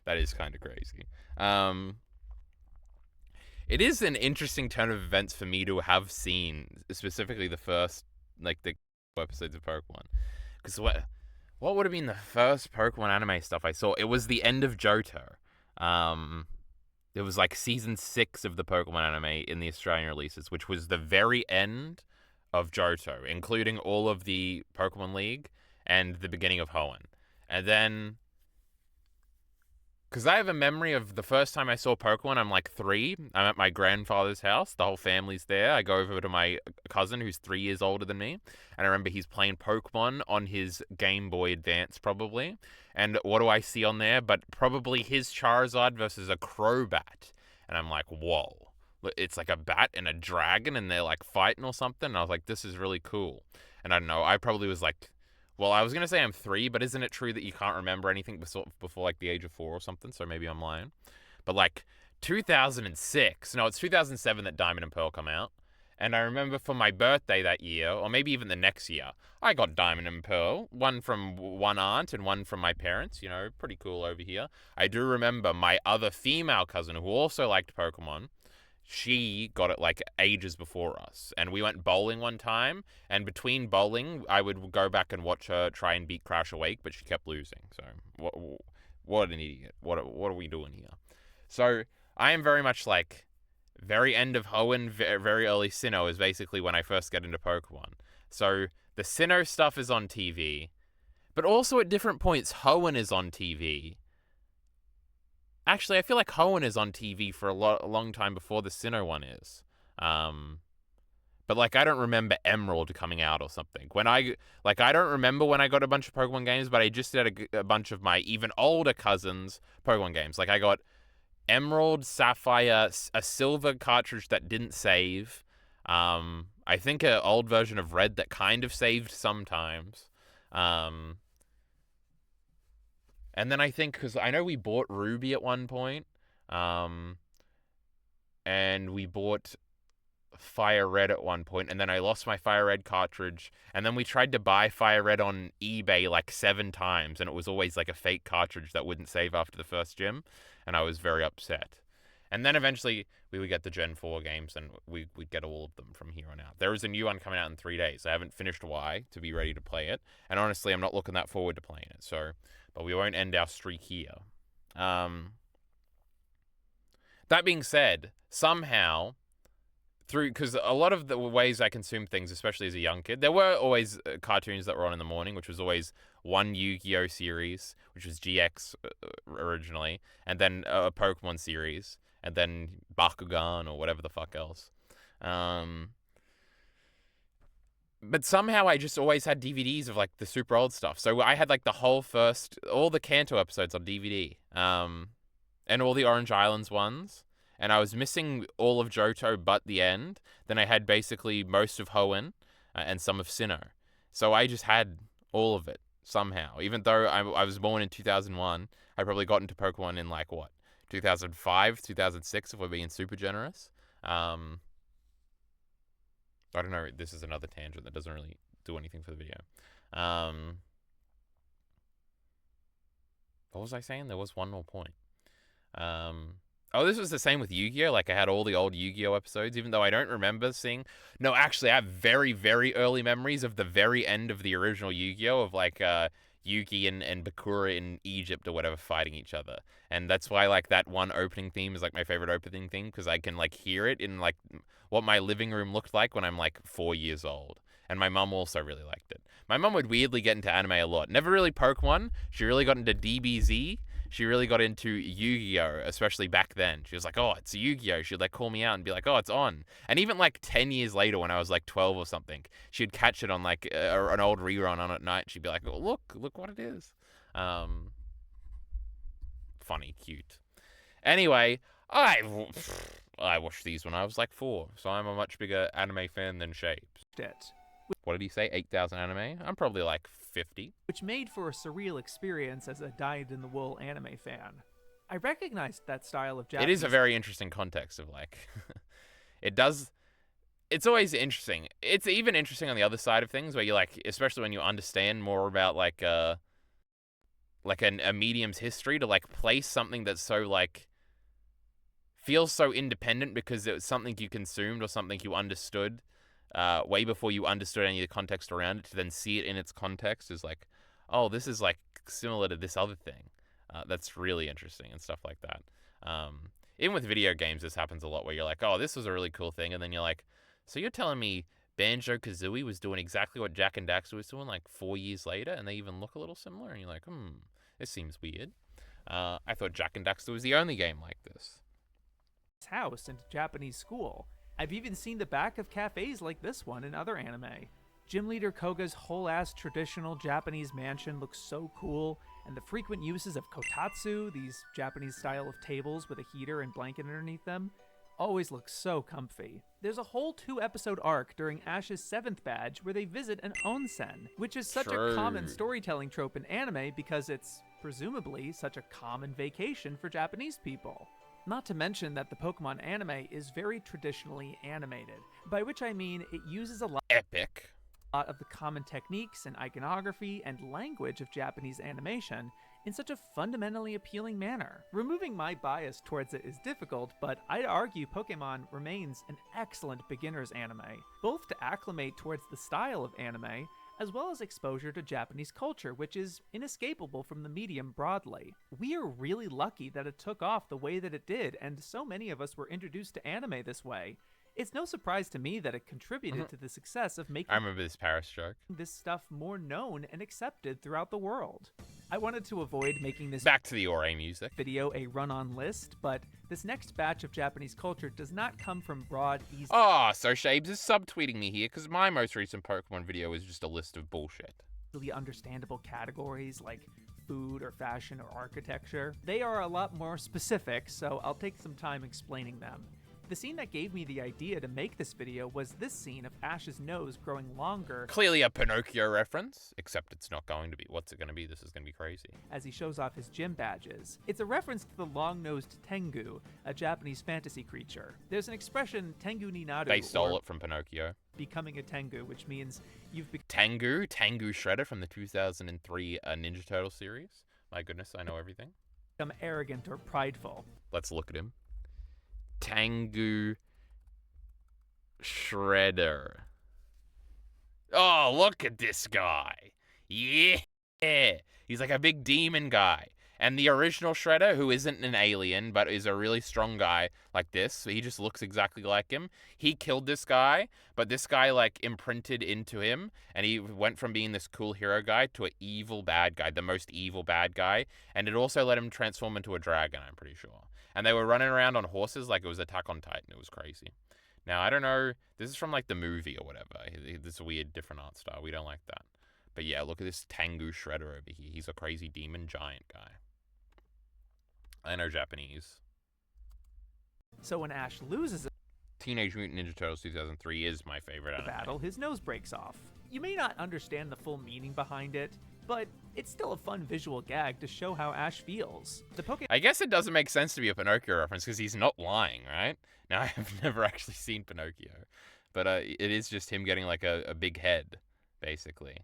That is kind of crazy. It is an interesting turn of events for me to have seen, specifically the first, like, the episodes of Pokemon. Because what would have been the first Pokemon anime stuff I saw? It was the end of Johto. It was like season 6 of the Pokemon anime in the Australian releases, which was the very end of Johto, including all of the Pokemon League and the beginning of Hoenn. And then, because I have a memory of the first time I saw Pokemon, I'm like 3. I'm at my grandfather's house. The whole family's there. I go over to my cousin who's 3 years older than me. And I remember he's playing Pokemon on his Game Boy Advance, probably. And what do I see on there? But probably his Charizard versus a Crobat. And I'm like, whoa. It's like a bat and a dragon and they're like fighting or something. And I was like, this is really cool. And I don't know, I probably was like, well, I was going to say I'm 3, but isn't it true that you can't remember anything before like the age of 4 or something? So maybe I'm lying. But like 2006, no, it's 2007 that Diamond and Pearl come out. And I remember for my birthday that year, or maybe even the next year, I got Diamond and Pearl. One from one aunt and one from my parents. You know, pretty cool over here. I do remember my other female cousin who also liked Pokemon. She got it like ages before us. And we went bowling one time. And between bowling, I would go back and watch her try and beat Crash Awake, but she kept losing. So, what an idiot. What are we doing here? So, I am very much like, very end of Hoenn, very early Sinnoh is basically when I first get into Pokemon. So, the Sinnoh stuff is on TV. But also at different points, Hoenn is on TV. Actually, I feel like Hoenn is on TV for a long time before the Sinnoh one is. But like, I don't remember Emerald coming out or something. I don't remember when I got a bunch of Pokemon games, but I just did a bunch of my even older cousins' Pokemon games. Like, I got Emerald, Sapphire, a silver cartridge that didn't save. I think an old version of Red that kind of saved sometimes. And then I think, because I know we bought Ruby at one point, and we bought Fire Red at one point, and then I lost my Fire Red cartridge, and then we tried to buy Fire Red on eBay like 7 times, and it was always like a fake cartridge that wouldn't save after the first gym, and I was very upset. And then eventually we would get the Gen 4 games, and we'd get all of them from here on out. There is a new one coming out in 3 days. I haven't finished Y to be ready to play it, and honestly, I'm not looking that forward to playing it, so... But we won't end our streak here. That being said, somehow, because a lot of the ways I consume things, especially as a young kid, there were always cartoons that were on in the morning, which was always one Yu-Gi-Oh series, which was GX originally, and then a Pokemon series, and then Bakugan or whatever the fuck else. But somehow I just always had DVDs of, like, the super old stuff. So I had, like, all the Kanto episodes on DVD. And all the Orange Islands ones. And I was missing all of Johto but the end. Then I had basically most of Hoenn and some of Sinnoh. So I just had all of it somehow. Even though I was born in 2001, I probably got into Pokemon in, like, 2005, 2006, if we're being super generous. I don't know, this is another tangent that doesn't really do anything for the video. What was I saying? There was one more point. This was the same with Yu-Gi-Oh! Like, I had all the old Yu-Gi-Oh! Episodes, even though I don't remember seeing... No, actually, I have very, very early memories of the very end of the original Yu-Gi-Oh! Of, like, Yugi and Bakura in Egypt or whatever fighting each other. And that's why, like, that one opening theme is, like, my favorite opening theme, because I can, like, hear it in, like, what my living room looked like when I'm, like, 4 years old. And my mum also really liked it. My mum would weirdly get into anime a lot. Never really Pokemon. She really got into DBZ. she really got into Yu-Gi-Oh, especially back then. She was like, oh, it's Yu-Gi-Oh. She'd like call me out and be like, oh, it's on. And even like 10 years later when I was like 12 or something, she'd catch it on like an old rerun on at night. She'd be like, oh, look what it is. Funny, cute. Anyway, I watched these when I was like 4, so I'm a much bigger anime fan than Shapes. What did he say? 8,000 anime? I'm probably like 50. Which made for a surreal experience as a dyed-in-the-wool anime fan. I recognized that style of Japanese... It is a very interesting context of like... It's always interesting. It's even interesting on the other side of things where you like, especially when you understand more about like a medium's history, to like place something that's so like... feels so independent because it was something you consumed or something you understood way before you understood any of the context around it, to then see it in its context is like, oh, this is like similar to this other thing. That's really interesting and stuff like that. Even with video games, this happens a lot where you're like, oh, this was a really cool thing. And then you're like, so you're telling me Banjo-Kazooie was doing exactly what Jak and Daxter was doing like 4 years later, and they even look a little similar? And you're like, this seems weird. I thought Jak and Daxter was the only game like this. House into Japanese school. I've even seen the back of cafes like this one in other anime. Gym leader Koga's whole-ass traditional Japanese mansion looks so cool, and the frequent uses of kotatsu, these Japanese style of tables with a heater and blanket underneath them, always looks so comfy. There's a whole 2-episode arc during Ash's 7th badge where they visit an onsen, which is such a common storytelling trope in anime because it's, presumably, such a common vacation for Japanese people. Not to mention that the Pokemon anime is very traditionally animated, by which I mean it uses a lot of the common techniques and iconography and language of Japanese animation in such a fundamentally appealing manner. Removing my bias towards it is difficult, but I'd argue Pokemon remains an excellent beginner's anime, both to acclimate towards the style of anime, as well as exposure to Japanese culture, which is inescapable from the medium broadly. We are really lucky that it took off the way that it did, and so many of us were introduced to anime this way. It's no surprise to me that it contributed to the success of making I remember this Paris joke. This stuff more known and accepted throughout the world. I wanted to avoid making this back to the Ore music video a run-on list, but this next batch of Japanese culture does not come from broad, easy... Oh, so Shabes is subtweeting me here because my most recent Pokemon video is just a list of bullshit. ...understandable categories like food or fashion or architecture. They are a lot more specific, so I'll take some time explaining them. The scene that gave me the idea to make this video was this scene of Ash's nose growing longer. Clearly a Pinocchio reference, except it's not going to be. What's it going to be? This is going to be crazy. As he shows off his gym badges. It's a reference to the long-nosed Tengu, a Japanese fantasy creature. There's an expression, Tengu ni naru. They stole it from Pinocchio. Becoming a Tengu, which means you've become... Tengu Shredder from the 2003 Ninja Turtle series. My goodness, I know everything. Become arrogant or prideful. Let's look at him. Tengu Shredder. Oh, look at this guy. Yeah. He's like a big demon guy. And the original Shredder, who isn't an alien, but is a really strong guy like this, so he just looks exactly like him. He killed this guy, but this guy like imprinted into him, and he went from being this cool hero guy to an evil bad guy, the most evil bad guy. And it also let him transform into a dragon, I'm pretty sure. And they were running around on horses like it was Attack on Titan. It was crazy. Now, I don't know. This is from like the movie or whatever. This weird different art style. We don't like that. But yeah, look at this Tengu Shredder over here. He's a crazy demon giant guy. I know Japanese. So when Ash loses Teenage Mutant Ninja Turtles 2003 is my favorite anime. Battle, his nose breaks off. You may not understand the full meaning behind it, but it's still a fun visual gag to show how Ash feels. I guess it doesn't make sense to be a Pinocchio reference because he's not lying, right? Now, I have never actually seen Pinocchio, but it is just him getting like a big head, basically.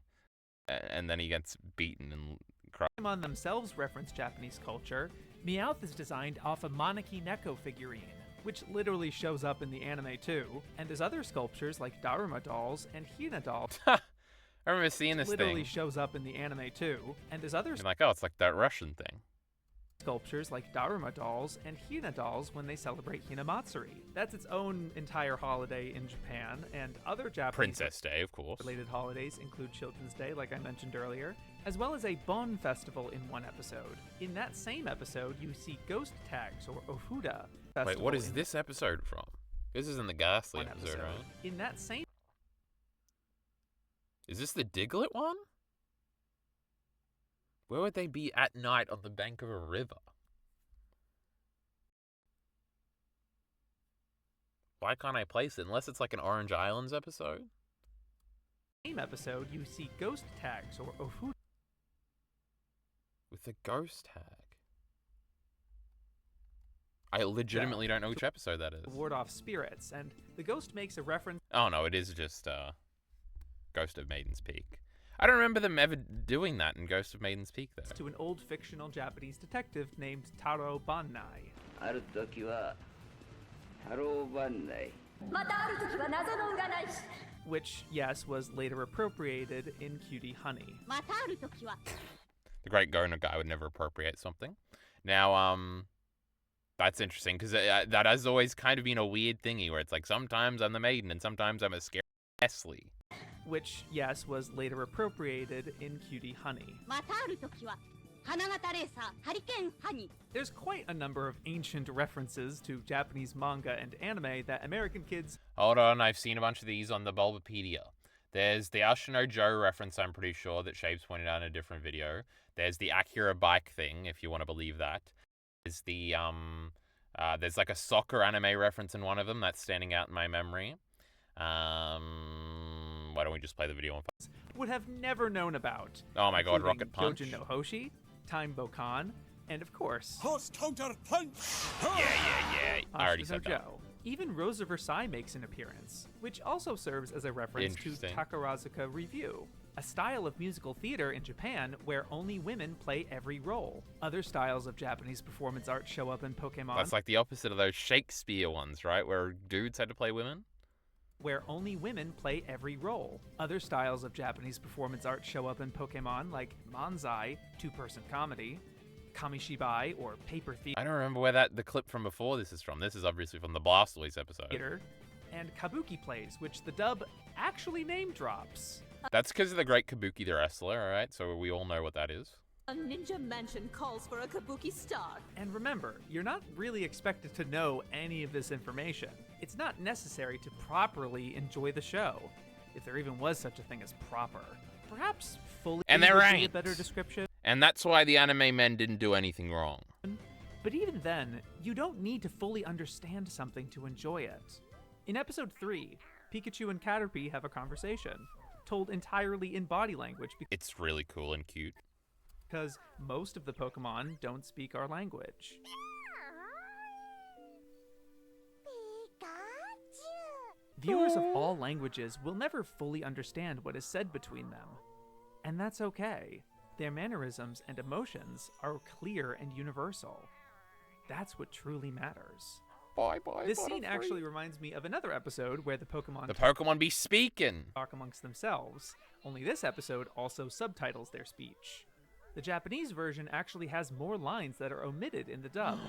And then he gets beaten and cried. Pokemon themselves reference Japanese culture. Meowth is designed off a Monarchy Neko figurine, which literally shows up in the anime too. And there's other sculptures like Daruma dolls and Hina dolls. I remember seeing this literally thing. Shows up in the anime too. And there's other I'm like, oh, it's like that Russian thing. sculptures like Daruma dolls and Hina dolls when they celebrate Hinamatsuri. That's its own entire holiday in Japan, and other Japanese Princess Day, of course. related holidays include Children's Day, like I mentioned earlier, as well as a Bon festival in one episode. In that same episode, you see ghost tags or Ofuda festival. Wait, what is in this episode from? This is in the Ghastly one episode, right? In that same Is this the Diglett one? Where would they be at night on the bank of a river? Why can't I place it? Unless it's like an Orange Islands episode? episode, you see ghost tags or Ofuda With a ghost tag. I legitimately don't know which episode that is. ward off spirits, and the ghost makes a reference Oh no, it is just Ghost of Maiden's Peak. I don't remember them ever doing that in Ghost of Maiden's Peak, though. to an old fictional Japanese detective named Taro Bannai. ある時はハローバンダイ Which, yes, was later appropriated in Cutie Honey. またある時は The Great Gona guy would never appropriate something. Now, that's interesting, because that has always kind of been a weird thingy, where it's like, sometimes I'm the maiden, and sometimes I'm a scary Wesley. Which, yes, was later appropriated in Cutie Honey. またある時は花形レーサーハリケーンハニー There's quite a number of ancient references to Japanese manga and anime that American kids Hold on, I've seen a bunch of these on the Bulbapedia. There's the Ashino Joe reference, I'm pretty sure, that Shapes pointed out in a different video. There's the Akira bike thing, if you want to believe that. There's the, there's like a soccer anime reference in one of them that's standing out in my memory. Why don't we just play the video? would have never known about. Oh my god, including Rocket Punch. Dojin no Hoshi, Time Bokan, and of course, Horse counter punch! Yeah. I already Ashino said that. Joe. Even Rosa Versailles makes an appearance, which also serves as a reference to Interesting. Takarazuka Revue, a style of musical theater in Japan where only women play every role. Other styles of Japanese performance art show up in Pokemon, That's like the opposite of those Shakespeare ones, right? Where dudes had to play women? where only women play every role. Other styles of Japanese performance art show up in Pokemon like Manzai, two-person comedy, Kamishibai, or paper I don't remember where the clip from before this is from. This is obviously from the Blastoise episode. theater, and Kabuki plays, which the dub actually name drops. That's because of the Great Kabuki the Wrestler, alright? So we all know what that is. A ninja mansion calls for a kabuki star. And remember, you're not really expected to know any of this information. It's not necessary to properly enjoy the show, if there even was such a thing as proper. Perhaps fully And there would be a ain't. better description, And that's why the anime men didn't do anything wrong. but even then, you don't need to fully understand something to enjoy it. In episode 3, Pikachu and Caterpie have a conversation, told entirely in body language It's really cool and cute. because most of the Pokemon don't speak our language. Viewers of all languages will never fully understand what is said between them. And that's okay. Their mannerisms and emotions are clear and universal. That's what truly matters. Bye. This scene actually reminds me of another episode where the Pokemon The Pokemon be speaking. talk amongst themselves, only this episode also subtitles their speech. The Japanese version actually has more lines that are omitted in the dub,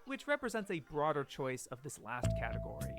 which represents a broader choice of this last category.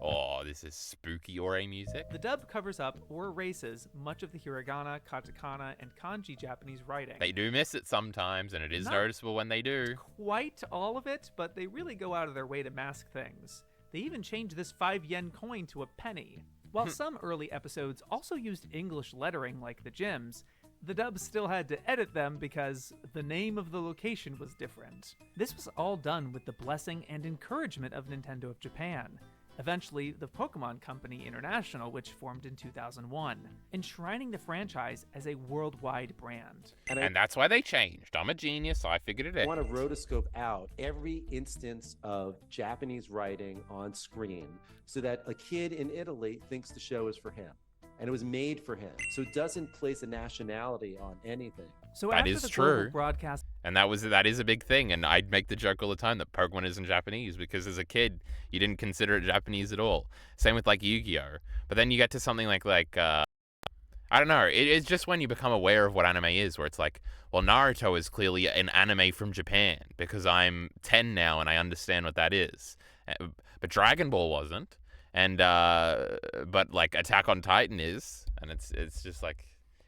Oh, this is spooky Ore music. The dub covers up or erases much of the hiragana, katakana, and kanji Japanese writing. They do miss it sometimes, and it is Not noticeable when they do. Quite all of it, but they really go out of their way to mask things. They even changed this 5-yen coin to a penny. While some early episodes also used English lettering like the gyms, the dub still had to edit them because the name of the location was different. This was all done with the blessing and encouragement of Nintendo of Japan. Eventually, the Pokemon Company International, which formed in 2001, enshrining the franchise as a worldwide brand. And that's why they changed. I'm a genius. I figured it I out. want to rotoscope out every instance of Japanese writing on screen so that a kid in Italy thinks the show is for him. And it was made for him. So it doesn't place a nationality on anything. So That after is the true. global broadcast And that is a big thing. And I'd make the joke all the time that Pokemon isn't Japanese because as a kid, you didn't consider it Japanese at all. Same with like Yu-Gi-Oh. But then you get to something like I don't know. It's just when you become aware of what anime is, where it's like, well, Naruto is clearly an anime from Japan because I'm 10 now and I understand what that is. But Dragon Ball wasn't, and but like Attack on Titan is, and it's just like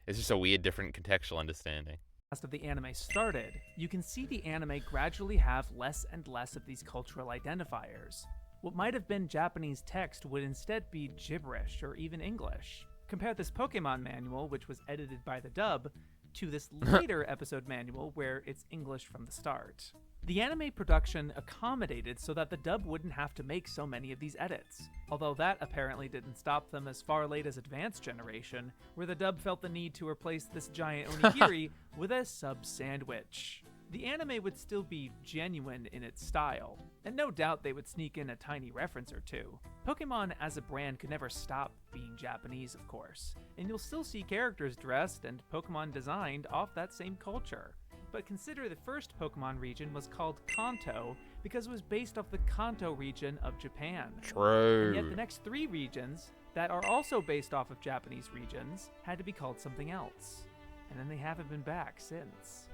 it's just a weird, different contextual understanding. As of the anime started, you can see the anime gradually have less and less of these cultural identifiers. What might have been Japanese text would instead be gibberish or even English. Compare this Pokemon manual, which was edited by the dub, to this later episode manual where it's English from the start. The anime production accommodated so that the dub wouldn't have to make so many of these edits, although that apparently didn't stop them as far late as Advanced Generation, where the dub felt the need to replace this giant onigiri with a sub-sandwich. The anime would still be genuine in its style, and no doubt they would sneak in a tiny reference or two. Pokemon as a brand could never stop being Japanese, of course, and you'll still see characters dressed and Pokemon designed off that same culture. But consider the first Pokemon region was called Kanto because it was based off the Kanto region of Japan. True. And yet the next 3 regions that are also based off of Japanese regions had to be called something else. And then they haven't been back since.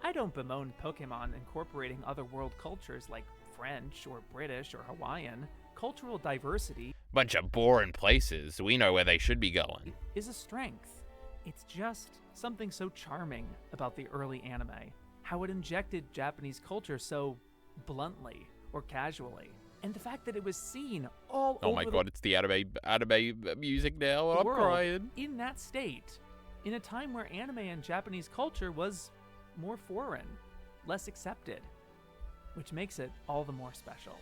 I don't bemoan Pokemon incorporating other world cultures like French or British or Hawaiian. Cultural diversity Bunch of boring places. We know where they should be going. is a strength. It's just something so charming about the early anime, how it injected Japanese culture so bluntly or casually. And the fact that it was seen all Oh over my the god, it's the anime music now. I'm world crying. in that state, in a time where anime and Japanese culture was more foreign, less accepted, which makes it all the more special.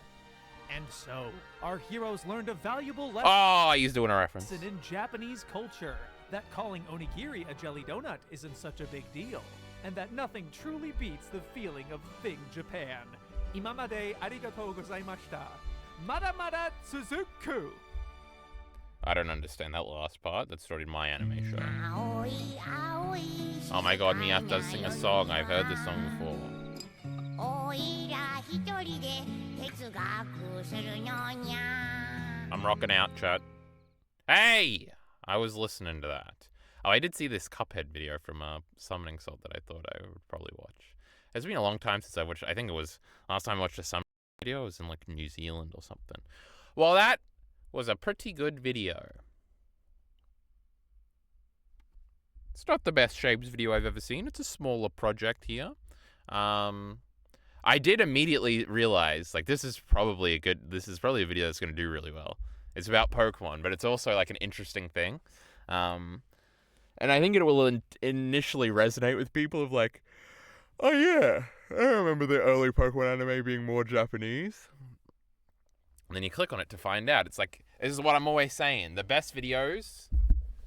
And so, our heroes learned a valuable lesson Oh, he's doing a reference. in Japanese culture, that calling onigiri a jelly donut isn't such a big deal, and that nothing truly beats the feeling of Thing Japan. Imamade arigatou gozaimashita. Mada mada tsuzuku. I don't understand that last part. That's not in my anime show. Oh my god, Miaf does sing a song. I've heard this song before. I'm rocking out, chat. Hey! I was listening to that. Oh, I did see this Cuphead video from Summoning Salt that I thought I would probably watch. It's been a long time since I watched. I think it was last time I watched a Summoning video. It was in like New Zealand or something. Well, that was a pretty good video. It's not the best Shapes video I've ever seen. It's a smaller project here. I did immediately realize, like, this is probably a video that's going to do really well. It's about Pokemon, but it's also like an interesting thing. And I think it will initially resonate with people of like, oh yeah, I remember the early Pokemon anime being more Japanese. And then you click on it to find out. It's like, this is what I'm always saying. The best videos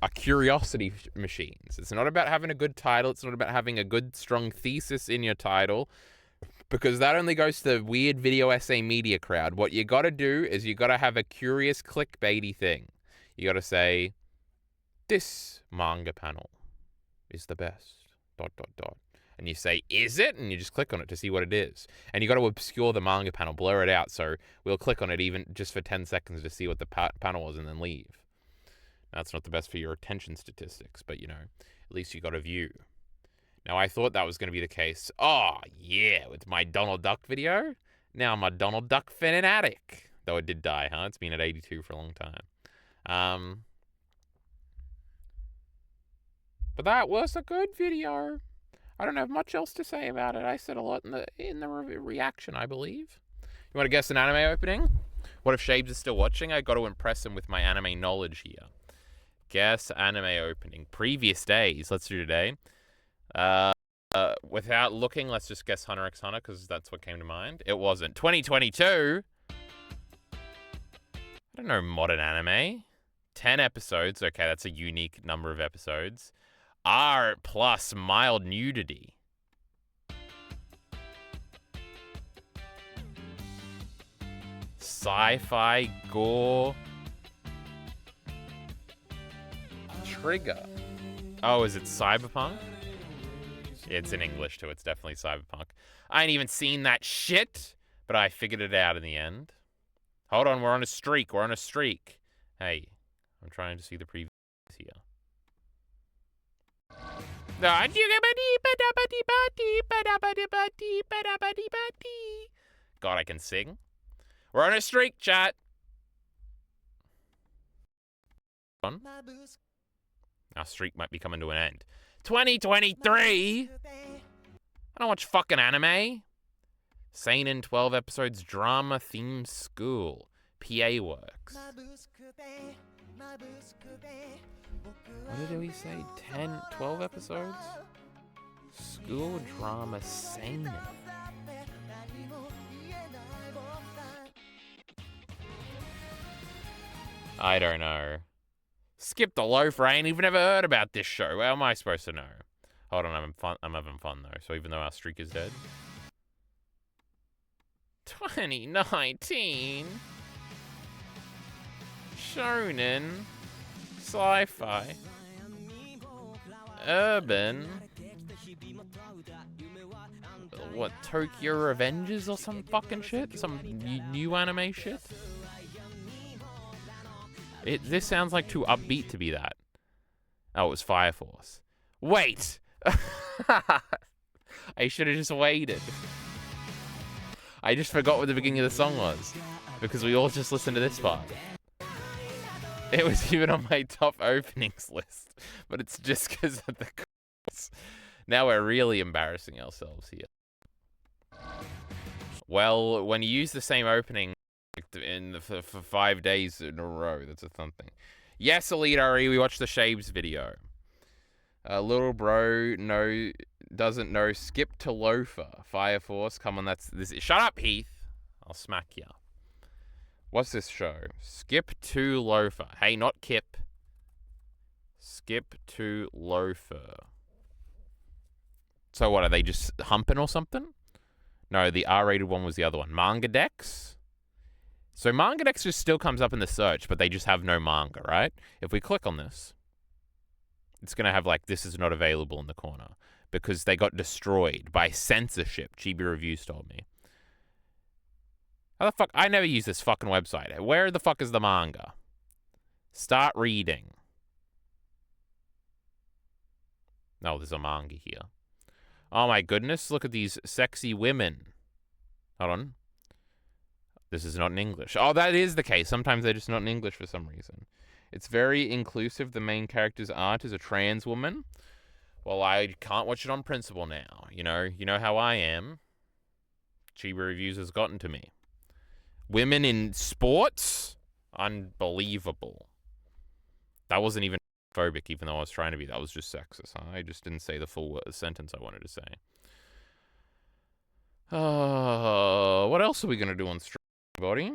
are curiosity machines. It's not about having a good title. It's not about having a good, strong thesis in your title, because that only goes to the weird video essay media crowd. What you got to do is you got to have a curious clickbaity thing. You got to say, this manga panel is the best, ... And you say, is it? And you just click on it to see what it is. And you got to obscure the manga panel, blur it out, so we'll click on it even just for 10 seconds to see what the panel was and then leave. That's not the best for your attention statistics, but, you know, at least you got a view. Now, I thought that was going to be the case. Oh, yeah, with my Donald Duck video. Now I'm a Donald Duck fanatic. Though it did die, huh? It's been at 82 for a long time. But that was a good video. I don't have much else to say about it. I said a lot in the reaction, I believe. You want to guess an anime opening? What if Shabes is still watching? I got to impress him with my anime knowledge here. Guess anime opening. Previous days. Let's do today. Without looking, let's just guess Hunter x Hunter, because that's what came to mind. It wasn't. 2022. I don't know modern anime. 10 episodes. Okay, that's a unique number of episodes. R plus mild nudity. Sci-fi gore. Trigger. Oh, is it cyberpunk? It's in English too. It's definitely cyberpunk. I ain't even seen that shit, but I figured it out in the end. Hold on, we're on a streak. We're on a streak. Hey, I'm trying to see the previews here. God, I can sing. We're on a streak, chat. Our streak might be coming to an end. 2023. I don't watch fucking anime. Seinen 12 episodes drama themed school. PA Works. What did we say? 10, 12 episodes? School drama seinen. I don't know. Skip the loaf, I ain't even ever heard about this show. How am I supposed to know? Hold on, I'm having fun though. So even though our streak is dead. 2019 Shonen Sci-fi Urban what, Tokyo Revengers or some fucking shit? Some new anime shit? This sounds like too upbeat to be that. Oh, it was Fire Force. Wait! I should have just waited. I just forgot what the beginning of the song was. Because we all just listened to this part. It was even on my top openings list. But it's just because of the chorus. Now we're really embarrassing ourselves here. Well, when you use the same opening for 5 days in a row, that's a something. Yes, Elite RE, we watched the Shapes video. Little bro doesn't know. Skip to Loafer. Fire Force. Come on, this. Shut up, Heath. I'll smack ya. What's this show? Skip to Loafer. Hey, not Kip. Skip to Loafer. So what, are they just humping or something? No, the R-rated one was the other one. Manga Dex? So Manga Dex just still comes up in the search, but they just have no manga, right? If we click on this, it's going to have like, this is not available in the corner. Because they got destroyed by censorship, Chibi Reviews told me. How the fuck? I never use this fucking website. Where the fuck is the manga? Start reading. No, there's a manga here. Oh my goodness, look at these sexy women. Hold on. This is not in English. Oh, that is the case. Sometimes they're just not in English for some reason. It's very inclusive. The main character's aunt is a trans woman. Well, I can't watch it on principle now. You know how I am. Chibi Reviews has gotten to me. Women in sports? Unbelievable. That wasn't even phobic, even though I was trying to be. That was just sexist. Huh? I just didn't say the full sentence I wanted to say. What else are we going to do on stream, buddy?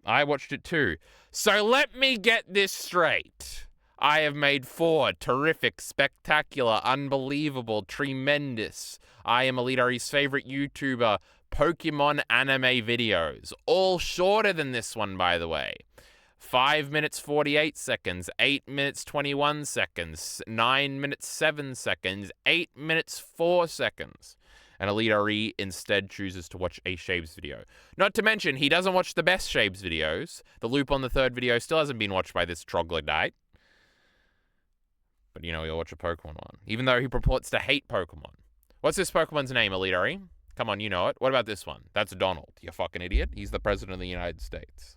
I watched it too. So let me get this straight. I have made 4 terrific, spectacular, unbelievable, tremendous, I am Elite Ari's favorite YouTuber, Pokemon anime videos. All shorter than this one, by the way. 5 minutes 48 seconds, 8 minutes 21 seconds, 9 minutes 7 seconds, 8 minutes 4 seconds. And Elite Ari instead chooses to watch a Shapes video. Not to mention, he doesn't watch the best Shapes videos. The loop on the 3rd video still hasn't been watched by this troglodyte. But, he'll watch a Pokemon one. Even though he purports to hate Pokemon. What's this Pokemon's name, Elite Ari? Come on, you know it. What about this one? That's Donald, you fucking idiot. He's the president of the United States.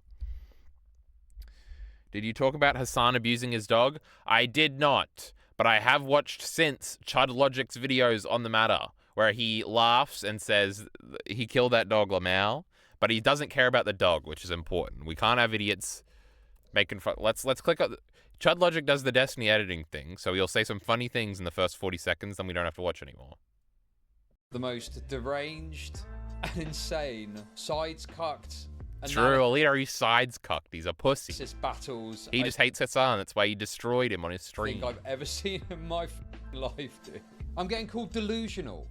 Did you talk about Hassan abusing his dog? I did not. But I have watched since Chud Logic's videos on the matter, where he laughs and says he killed that dog, Lamau, but he doesn't care about the dog, which is important. We can't have idiots making fun. Let's click on... Chud Logic does the Destiny editing thing, so he'll say some funny things in the first 40 seconds, then we don't have to watch anymore. The most deranged and insane, sides-cucked... True, Elite Ari sides cucked. He's a pussy. Battles. He just hates Hassan. That's why he destroyed him on his stream. I've ever seen in my life, dude. I'm getting called delusional.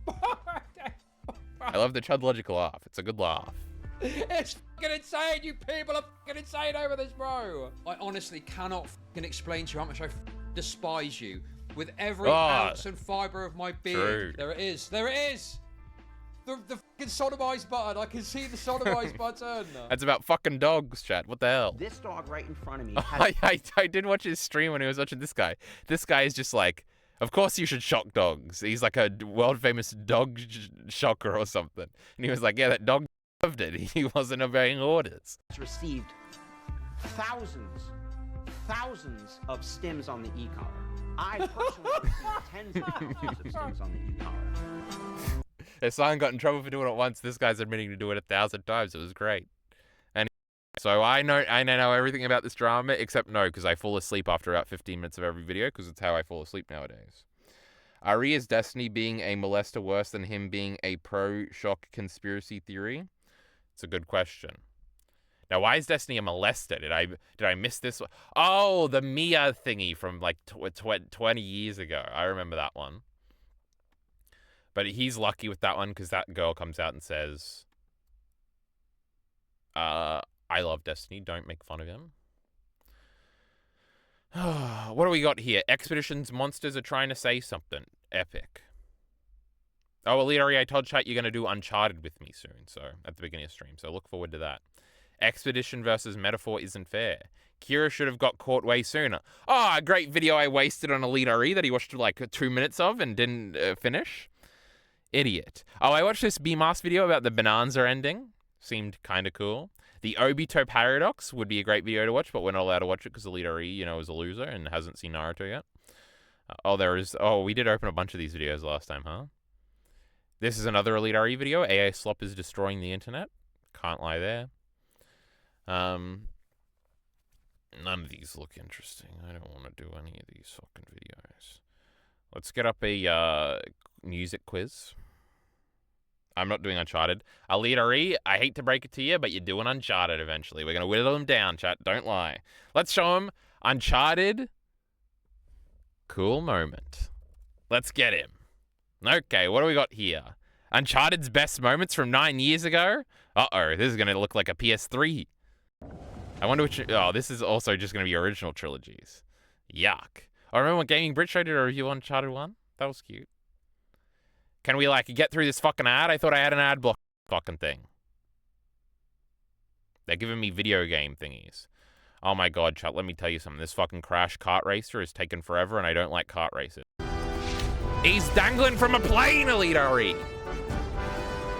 I love the Chud Logic laugh. It's a good laugh. It's fucking insane. You people are fucking insane over this, bro. I honestly cannot fucking explain to you how much I despise you with every ounce and fiber of my being. True. There it is. There it is. The fucking sodomize button. I can see the sodomize button. That's about fucking dogs, chat. What the hell? This dog right in front of me. I did watch his stream when he was watching this guy. This guy is just like, Of course you should shock dogs. He's like a world famous dog shocker or something. And he was like, yeah, that dog loved it. He wasn't obeying orders. Received thousands of stims on the e-collar. I personally received tens of thousands of stims on the e-collar. If someone got in trouble for doing it once, this guy's admitting to do it 1,000 times. It was great. And so I know everything about this drama, except no, because I fall asleep after about 15 minutes of every video, because it's how I fall asleep nowadays. Is Destiny being a molester worse than him being a pro-shock conspiracy theory? It's a good question. Now, why is Destiny a molester? Did I miss this one? Oh, the Mia thingy from like 20 years ago. I remember that one. But he's lucky with that one because that girl comes out and says, I love Destiny. Don't make fun of him. What do we got here? Expeditions monsters are trying to say something. Epic. Oh, Elite I told chat you're going to do Uncharted with me soon. So at the beginning of stream. So look forward to that. Expedition versus Metaphor isn't fair. Kira should have got caught way sooner. Oh, a great video I wasted on Elite RE that he watched like 2 minutes of and didn't finish. Idiot. Oh, I watched this BMAS video about the Bonanza ending. Seemed kind of cool. The Obito Paradox would be a great video to watch, but we're not allowed to watch it because Elite RE, is a loser and hasn't seen Naruto yet. We did open a bunch of these videos last time, huh? This is another Elite RE video. AA Slop is destroying the internet. Can't lie there. None of these look interesting. I don't want to do any of these fucking videos. Let's get up a music quiz. I'm not doing Uncharted. Elite RE, I hate to break it to you, but you're doing Uncharted eventually. We're going to whittle them down, chat. Don't lie. Let's show him Uncharted. Cool moment. Let's get him. Okay, what do we got here? Uncharted's best moments from 9 years ago? Uh-oh, this is going to look like a PS3. I wonder which... Oh, this is also just going to be original trilogies. Yuck. I remember when Gaming Brit Show did a review on Uncharted 1. That was cute. Can we, get through this fucking ad? I thought I had an ad block fucking thing. They're giving me video game thingies. Oh my god, chat, let me tell you something. This fucking Crash Kart Racer is taking forever, and I don't like kart races. He's dangling from a plane, Elite RE!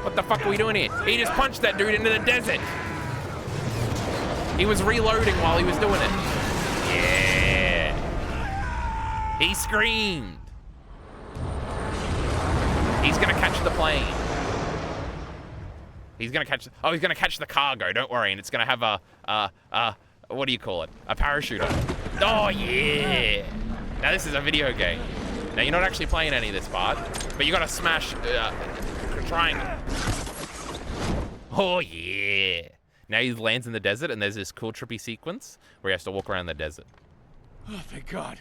What the fuck are we doing here? He just punched that dude into the desert! He was reloading while he was doing it. Yeah! He screamed! He's gonna catch the plane. He's gonna catch the cargo, don't worry, and it's gonna have what do you call it? A parachuter. Oh yeah! Now this is a video game. Now you're not actually playing any of this part, but you gotta smash triangle. Oh yeah! Now he lands in the desert and there's this cool trippy sequence where he has to walk around the desert. Oh, thank God.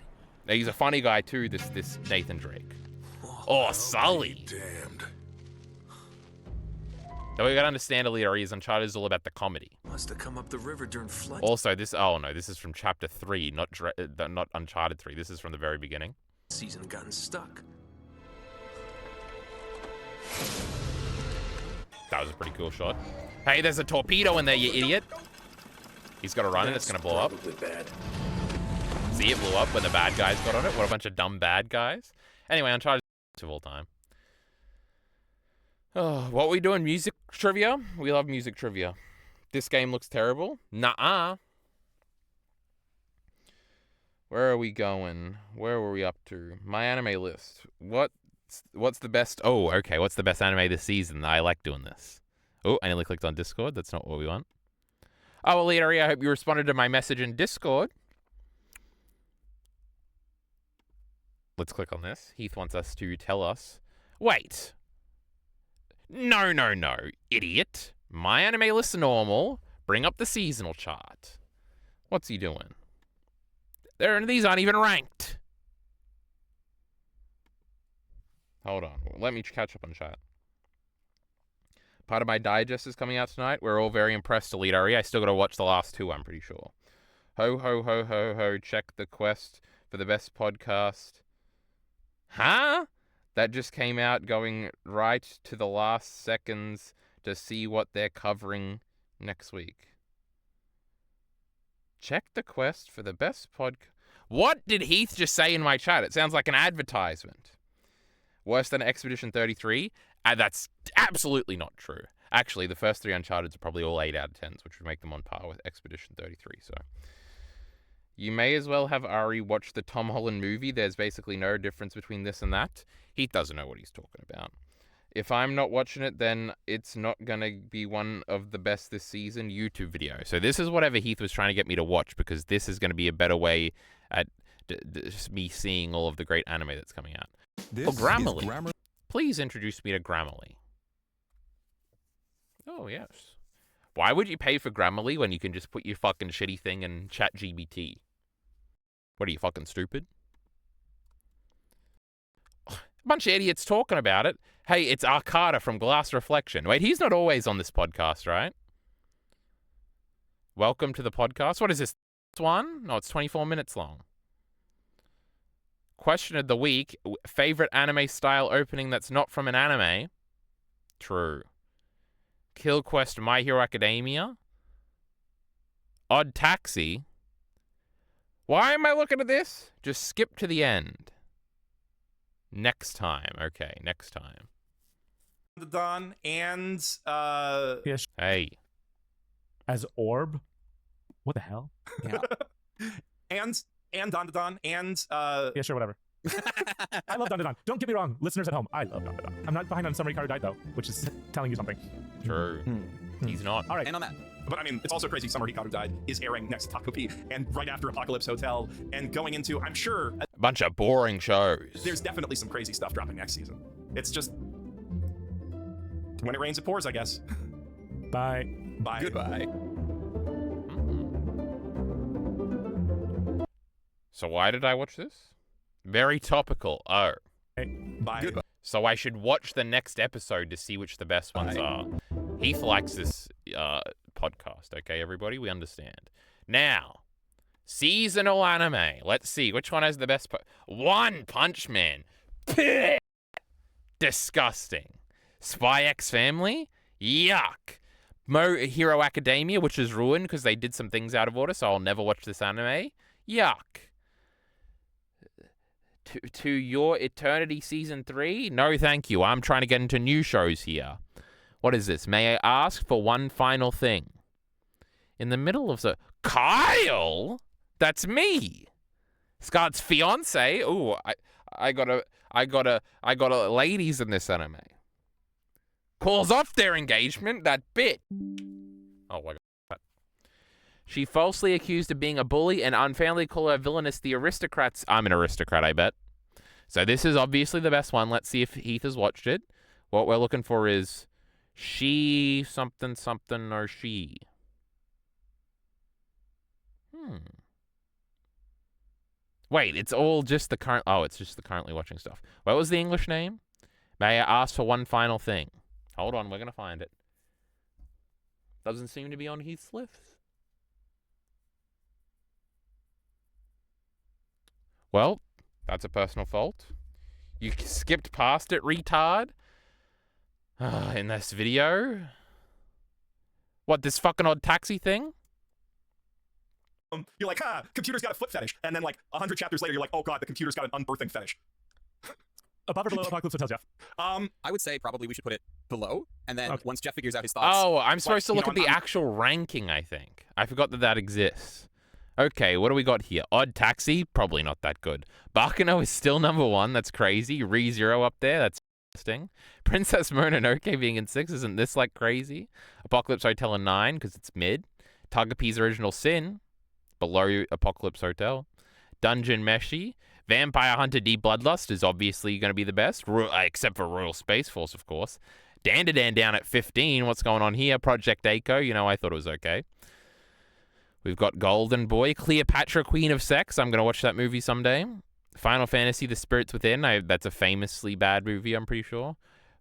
Now he's a funny guy too, this Nathan Drake. Oh, Sully. Damned. Now we gotta understand Elite RE's Uncharted is all about the comedy. Must have come up the river during flood. Also, this is from Chapter 3, not Uncharted 3. This is from the very beginning. Season gotten stuck. That was a pretty cool shot. Hey, there's a torpedo in there, you idiot. He's got to run and it's gonna blow up. Bad. See, it blew up when the bad guys got on it. What a bunch of dumb bad guys. Anyway, Uncharted of all time. Oh, what we doing? Music trivia? We love music trivia. This game looks terrible. Nuh-uh. Where are we going? Where were we up to? My anime list. What's the best? Oh, okay. What's the best anime this season? I like doing this. Oh, I nearly clicked on Discord. That's not what we want. Oh, Elite RE, I hope you responded to my message in Discord. Let's click on this. Heath wants us to tell us. Wait. No, idiot. My anime list normal. Bring up the seasonal chart. What's he doing? These aren't even ranked. Hold on. Let me catch up on chat. Part of my digest is coming out tonight. We're all very impressed, Elite RE. I still got to watch the last two, I'm pretty sure. Ho, ho, ho, ho, ho. Check the quest for the best podcast. Huh? That just came out, going right to the last seconds to see what they're covering next week. Check the quest for the best podcast. What did Heath just say in my chat? It sounds like an advertisement. Worse than Expedition 33? That's absolutely not true. Actually, the first 3 Uncharted are probably all 8 out of 10s, which would make them on par with Expedition 33. So you may as well have Ari watch the Tom Holland movie. There's basically no difference between this and that. Heath doesn't know what he's talking about. If I'm not watching it, then it's not going to be one of the best this season YouTube video. So this is whatever Heath was trying to get me to watch, because this is going to be a better way at me seeing all of the great anime that's coming out. Grammarly. Please introduce me to Grammarly. Oh, yes. Why would you pay for Grammarly when you can just put your fucking shitty thing in ChatGPT? What are you, fucking stupid? A bunch of idiots talking about it. Hey, it's Arcada from Glass Reflection. Wait, he's not always on this podcast, right? Welcome to the podcast. What is this? One? No, it's 24 minutes long. Question of the week. Favorite anime style opening that's not from an anime? True. Kill Quest My Hero Academia? Odd Taxi? Why am I looking at this? Just skip to the end. Next time. Okay, next time. The Dawn and yes. Hey. As Orb? What the hell? Yeah. and Don to Don and yeah, sure, whatever. I love Don to Don. Don't get me wrong, listeners at home. I love Don to Don. I'm not behind on Summary Card Died though, which is telling you something. True. He's not. All right. And on that. But I mean, it's also crazy Summer Hikaru Died is airing next to Taco P and right after Apocalypse Hotel and going into, I'm sure, a bunch of boring shows. There's definitely some crazy stuff dropping next season. It's just when it rains, it pours, I guess. Bye. Bye. Goodbye. So why did I watch this? Very topical. Oh. Bye. Goodbye. So I should watch the next episode to see which the best ones are. Heath likes this podcast. Okay, everybody? We understand. Now, seasonal anime. Let's see. Which one has the best? One Punch Man. Disgusting. Spy X Family? Yuck. Hero Academia, which is ruined because they did some things out of order, so I'll never watch this anime. Yuck. To Your Eternity Season 3? No, thank you. I'm trying to get into new shows here. What is this? May I ask for one final thing? In the middle of the... Kyle? That's me. Scott's fiance. Ooh, I got a ladies in this anime. Calls off their engagement, that bit. Oh my god. She falsely accused of being a bully and unfairly called her villainous the aristocrats. I'm an aristocrat, I bet. So this is obviously the best one. Let's see if Heath has watched it. What we're looking for is she something something or she. Wait, it's all just the current... Oh, it's just the currently watching stuff. What was the English name? May I ask for one final thing? Hold on, we're going to find it. Doesn't seem to be on Heath's list. Well, that's a personal fault. You skipped past it, retard. In this video. What, this fucking Odd Taxi thing? You're like, computer's got a foot fetish. And then like 100 chapters later, you're like, oh god, the computer's got an unbirthing fetish. Above or below Apocalypse Hotel, Jeff? I would say probably we should put it below, and then once Jeff figures out his thoughts... Oh, I'm supposed to look at the actual ranking, I think. I forgot that exists. Okay, what do we got here? Odd Taxi? Probably not that good. Baccano is still number 1. That's crazy. ReZero up there. That's interesting. Princess Mononoke being in 6. Isn't this like crazy? Apocalypse Hotel in 9 because it's mid. Togepi's Original Sin. Below Apocalypse Hotel. Dungeon Meshi. Vampire Hunter D Bloodlust is obviously going to be the best, except for Royal Space Force, of course. Dandadan down at 15. What's going on here? Project Echo. You know, I thought it was okay. We've got Golden Boy. Cleopatra, Queen of Sex. I'm going to watch that movie someday. Final Fantasy, The Spirits Within. That's a famously bad movie, I'm pretty sure.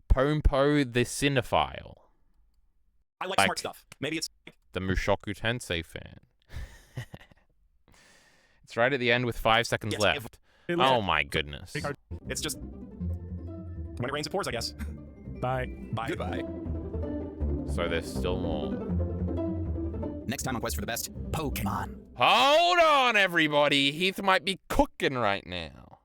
Pompo the Cinephile. I like smart stuff. Maybe it's... The Mushoku Tensei fan. It's right at the end with 5 seconds left. Oh my goodness. It's just... When it rains, it pours, I guess. Bye. Bye. Goodbye. So there's still more. Next time on Quest for the Best, Pokemon. Hold on, everybody. Heath might be cooking right now.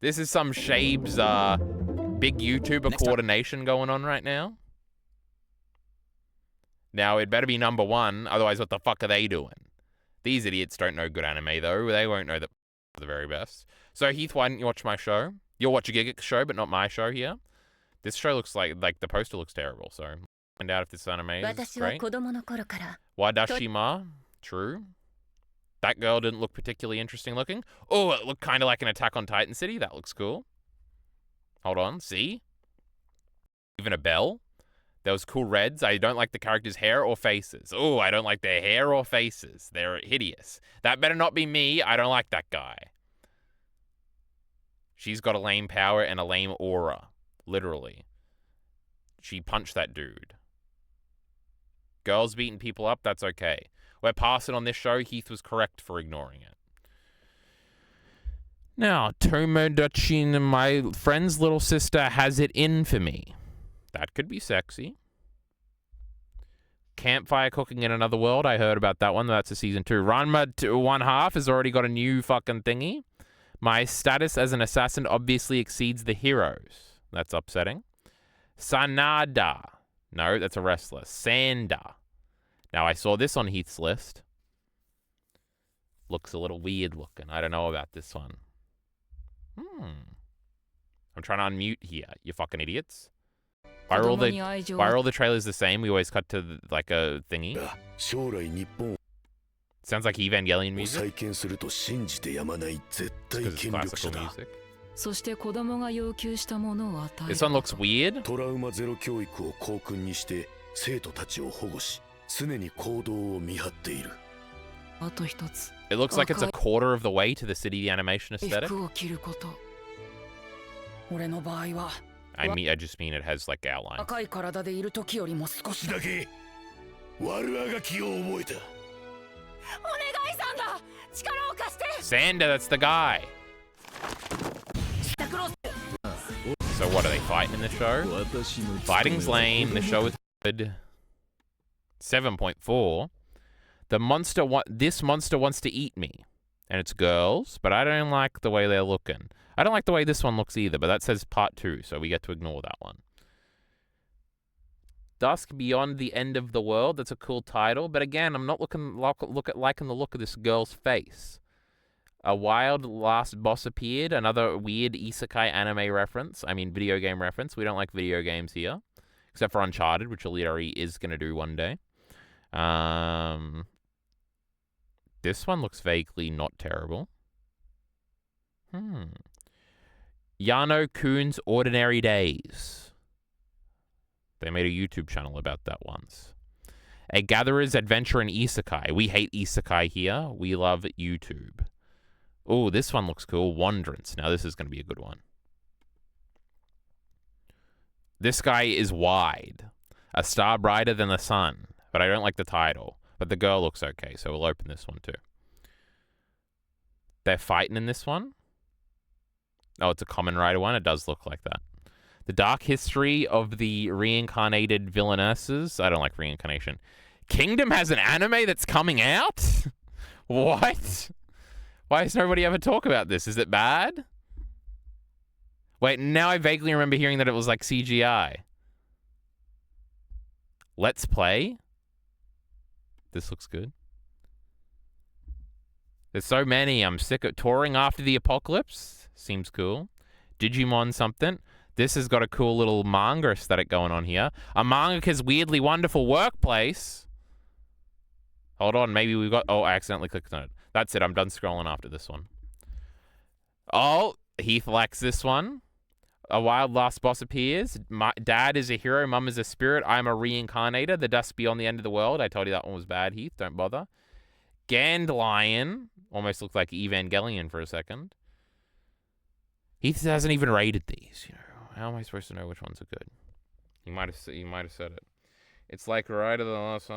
This is some Shabe's big YouTuber coordination going on right now. Now, it better be number one, otherwise what the fuck are they doing? These idiots don't know good anime, though. They won't know that the very best. So, Heath, why didn't you watch my show? You'll watch a Giga show, but not my show here. This show looks like the poster looks terrible, so find out if this anime is great. Wadashima, true. That girl didn't look particularly interesting looking. Oh, it looked kind of like an Attack on Titan city. That looks cool. Hold on, see? Even a bell. There was cool reds. I don't like the characters' hair or faces. Oh, I don't like their hair or faces. They're hideous. That better not be me. I don't like that guy. She's got a lame power and a lame aura. Literally. She punched that dude. Girls beating people up, that's okay. We're passing on this show. Heath was correct for ignoring it. Now, Tomodachi, my friend's little sister, has it in for me. That could be sexy. Campfire Cooking in Another World. I heard about that one. That's a season 2. Ranma 1/2 has already got a new fucking thingy. My status as an assassin obviously exceeds the heroes. That's upsetting. Sanada. No, that's a wrestler. Sanda. Now, I saw this on Heath's list. Looks a little weird looking. I don't know about this one. I'm trying to unmute here, you fucking idiots. Why are all the trailers the same? We always cut to like a thingy. Sounds like Evangelion music. It's because it's classical music. This one looks weird. It looks like it's a quarter of the way to the city animation aesthetic. I just mean it has like outlines. Sanda, that's the guy. So what are they fighting in the show? Fighting's lame. The show is good. 7.4. This monster wants to eat me. And it's girls, but I don't like the way they're looking. I don't like the way this one looks either, but that says part 2, so we get to ignore that one. Dusk Beyond the End of the World. That's a cool title, but again, I'm not liking the look of this girl's face. A wild last boss appeared. Another weird isekai anime reference. I mean, video game reference. We don't like video games here, except for Uncharted, which Alidari is going to do one day. This one looks vaguely not terrible. Yano Kun's Ordinary Days. They made a YouTube channel about that once. A Gatherer's Adventure in Isekai. We hate Isekai here. We love YouTube. Oh, this one looks cool. Wanderance. Now, this is going to be a good one. This guy is wide. A star brighter than the sun. But I don't like the title. But the girl looks okay, so we'll open this one too. They're fighting in this one. Oh, it's a Kamen Rider one. It does look like that. The Dark History of the Reincarnated Villainesses. I don't like reincarnation. Kingdom has an anime that's coming out? What? Why does nobody ever talk about this? Is it bad? Wait, now I vaguely remember hearing that it was like CGI. Let's Play? This looks good. There's so many. I'm sick of touring after the apocalypse. Seems cool. Digimon something. This has got a cool little manga aesthetic going on here. A mangaka's weirdly wonderful workplace. Hold on, maybe we've got... Oh, I accidentally clicked on it. That's it. I'm done scrolling after this one. Oh, Heath likes this one. A wild last boss appears. My dad is a hero. Mum is a spirit. I'm a reincarnator. The dust beyond the end of the world. I told you that one was bad, Heath. Don't bother. Gandlion. Almost looked like Evangelion for a second. Heath hasn't even rated these. You know, how am I supposed to know which ones are good? He might have said it. It's like right of the last.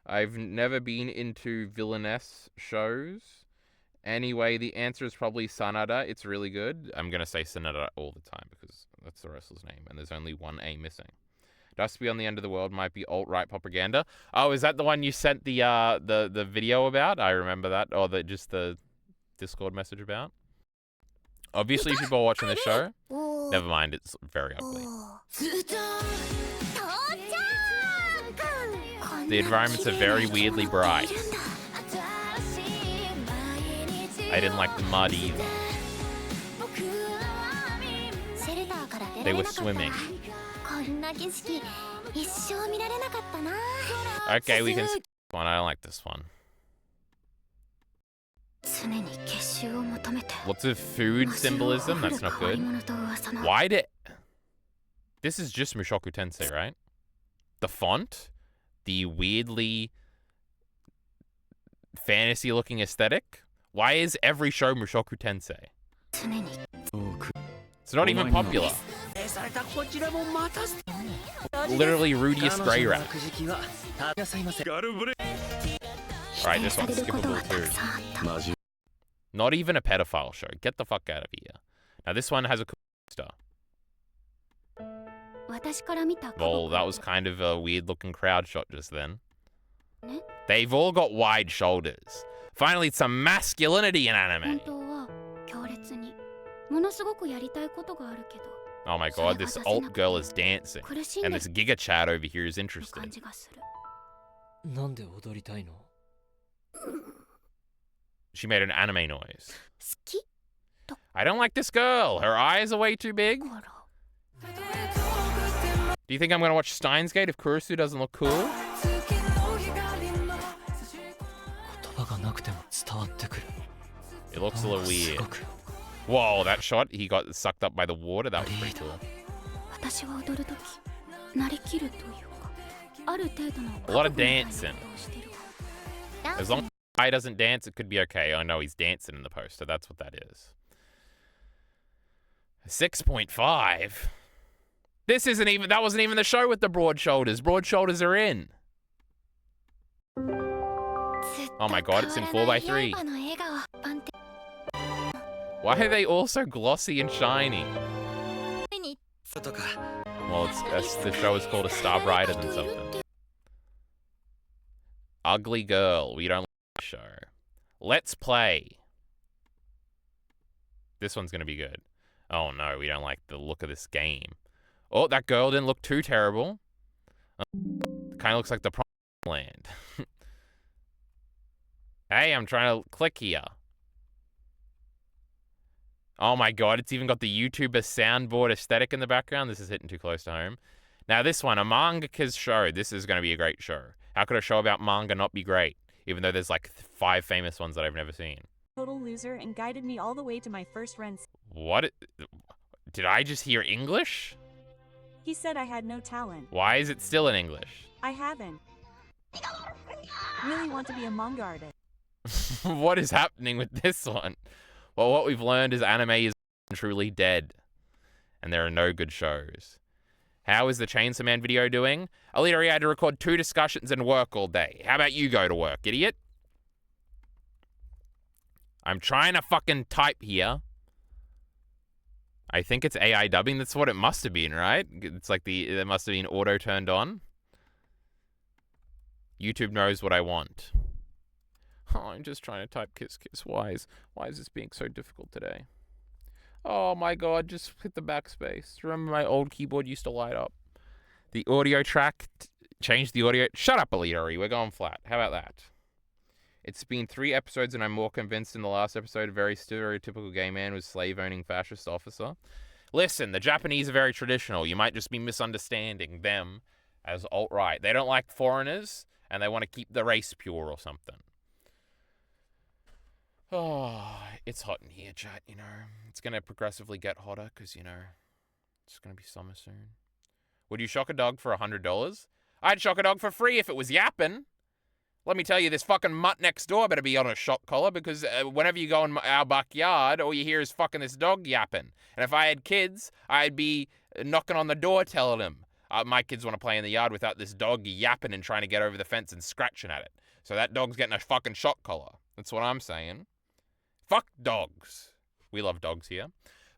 I've never been into villainess shows. Anyway, the answer is probably Sanada. It's really good. I'm going to say Sanada all the time because that's the wrestler's name, and there's only one A missing. Dust Beyond the End of the World might be alt-right propaganda. Oh, is that the one you sent the video about? I remember that. Or just the Discord message about? Obviously, people are watching the show. Never mind, it's very ugly. The environments are very weirdly bright. I didn't like the mud either. They were swimming. Okay, we can skip one. I don't like this one. Lots of food symbolism. That's not good. Why did... This is just Mushoku Tensei, right? The font? The weirdly fantasy-looking aesthetic? Why is every show Mushoku Tensei? It's not even popular. Literally Rudiest Grey Rat. Alright, this one's skippable too. Not even a pedophile show. Get the fuck out of here. Now this one has a cool star. Well, that was kind of a weird looking crowd shot just then. They've all got wide shoulders. Finally, some masculinity in anime. Oh my god, this alt girl is dancing. And this Giga Chat over here is interested. She made an anime noise. I don't like this girl. Her eyes are way too big. Do you think I'm going to watch Steins Gate if Kurusu doesn't look cool? It looks a little weird. Whoa, that shot, he got sucked up by the water. That was pretty cool. A lot of dancing. As long as the guy doesn't dance, it could be okay. I know he's dancing in the poster. That's what that is. 6.5. This isn't even, that wasn't even the show with the broad shoulders. Broad shoulders are in. Oh my god, it's in 4x3. Why are they all so glossy and shiny? Well, the show is called A Star Brighter Than Something. Ugly girl. We don't like the show. Let's play. This one's going to be good. Oh no, we don't like the look of this game. Oh, that girl didn't look too terrible. Kind of looks like the Promised Land. Hey, I'm trying to click here. Oh my god, it's even got the YouTuber soundboard aesthetic in the background. This is hitting too close to home. Now this one, a mangaka's show. This is going to be a great show. How could a show about manga not be great? Even though there's like 5 famous ones that I've never seen. Total loser and guided me all the way to my first run. What? Did I just hear English? He said I had no talent. Why is it still in English? I haven't. Really want to be a manga artist. What is happening with this one? Well, what we've learned is anime is truly dead. And there are no good shows. How is the Chainsaw Man video doing? Alita had to record 2 discussions and work all day. How about you go to work, idiot? I'm trying to fucking type here. I think it's AI dubbing. That's what it must have been, right? It's like it must have been auto turned on. YouTube knows what I want. Oh, I'm just trying to type kiss kiss. Why is this being so difficult today? Oh my god, just hit the backspace. Remember my old keyboard used to light up. The audio track, change the audio. Shut up, Alita. We're going flat. How about that? It's been 3 episodes and I'm more convinced in the last episode a very stereotypical gay man was slave-owning fascist officer. Listen, the Japanese are very traditional. You might just be misunderstanding them as alt-right. They don't like foreigners and they want to keep the race pure or something. Oh, it's hot in here, chat, you know. It's going to progressively get hotter because, you know, it's going to be summer soon. Would you shock a dog for $100? I'd shock a dog for free if it was yapping. Let me tell you, this fucking mutt next door better be on a shock collar because whenever you go in our backyard, all you hear is fucking this dog yapping. And if I had kids, I'd be knocking on the door telling them, my kids want to play in the yard without this dog yapping and trying to get over the fence and scratching at it. So that dog's getting a fucking shock collar. That's what I'm saying. Fuck dogs. We love dogs here.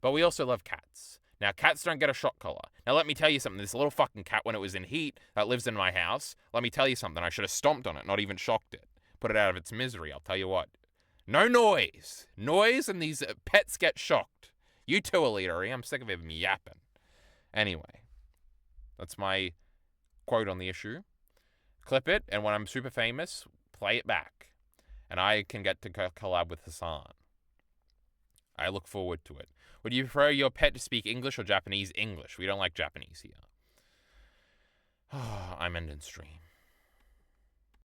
But we also love cats. Now, cats don't get a shock collar. Now, let me tell you something. This little fucking cat, when it was in heat, that lives in my house, let me tell you something. I should have stomped on it, not even shocked it. Put it out of its misery, I'll tell you what. No noise. Noise and these pets get shocked. You too, Alita. I'm sick of him yapping. Anyway, that's my quote on the issue. Clip it, and when I'm super famous, play it back. And I can get to collab with Hassan. I look forward to it. Would you prefer your pet to speak English or Japanese? English. We don't like Japanese here. I'm ending stream.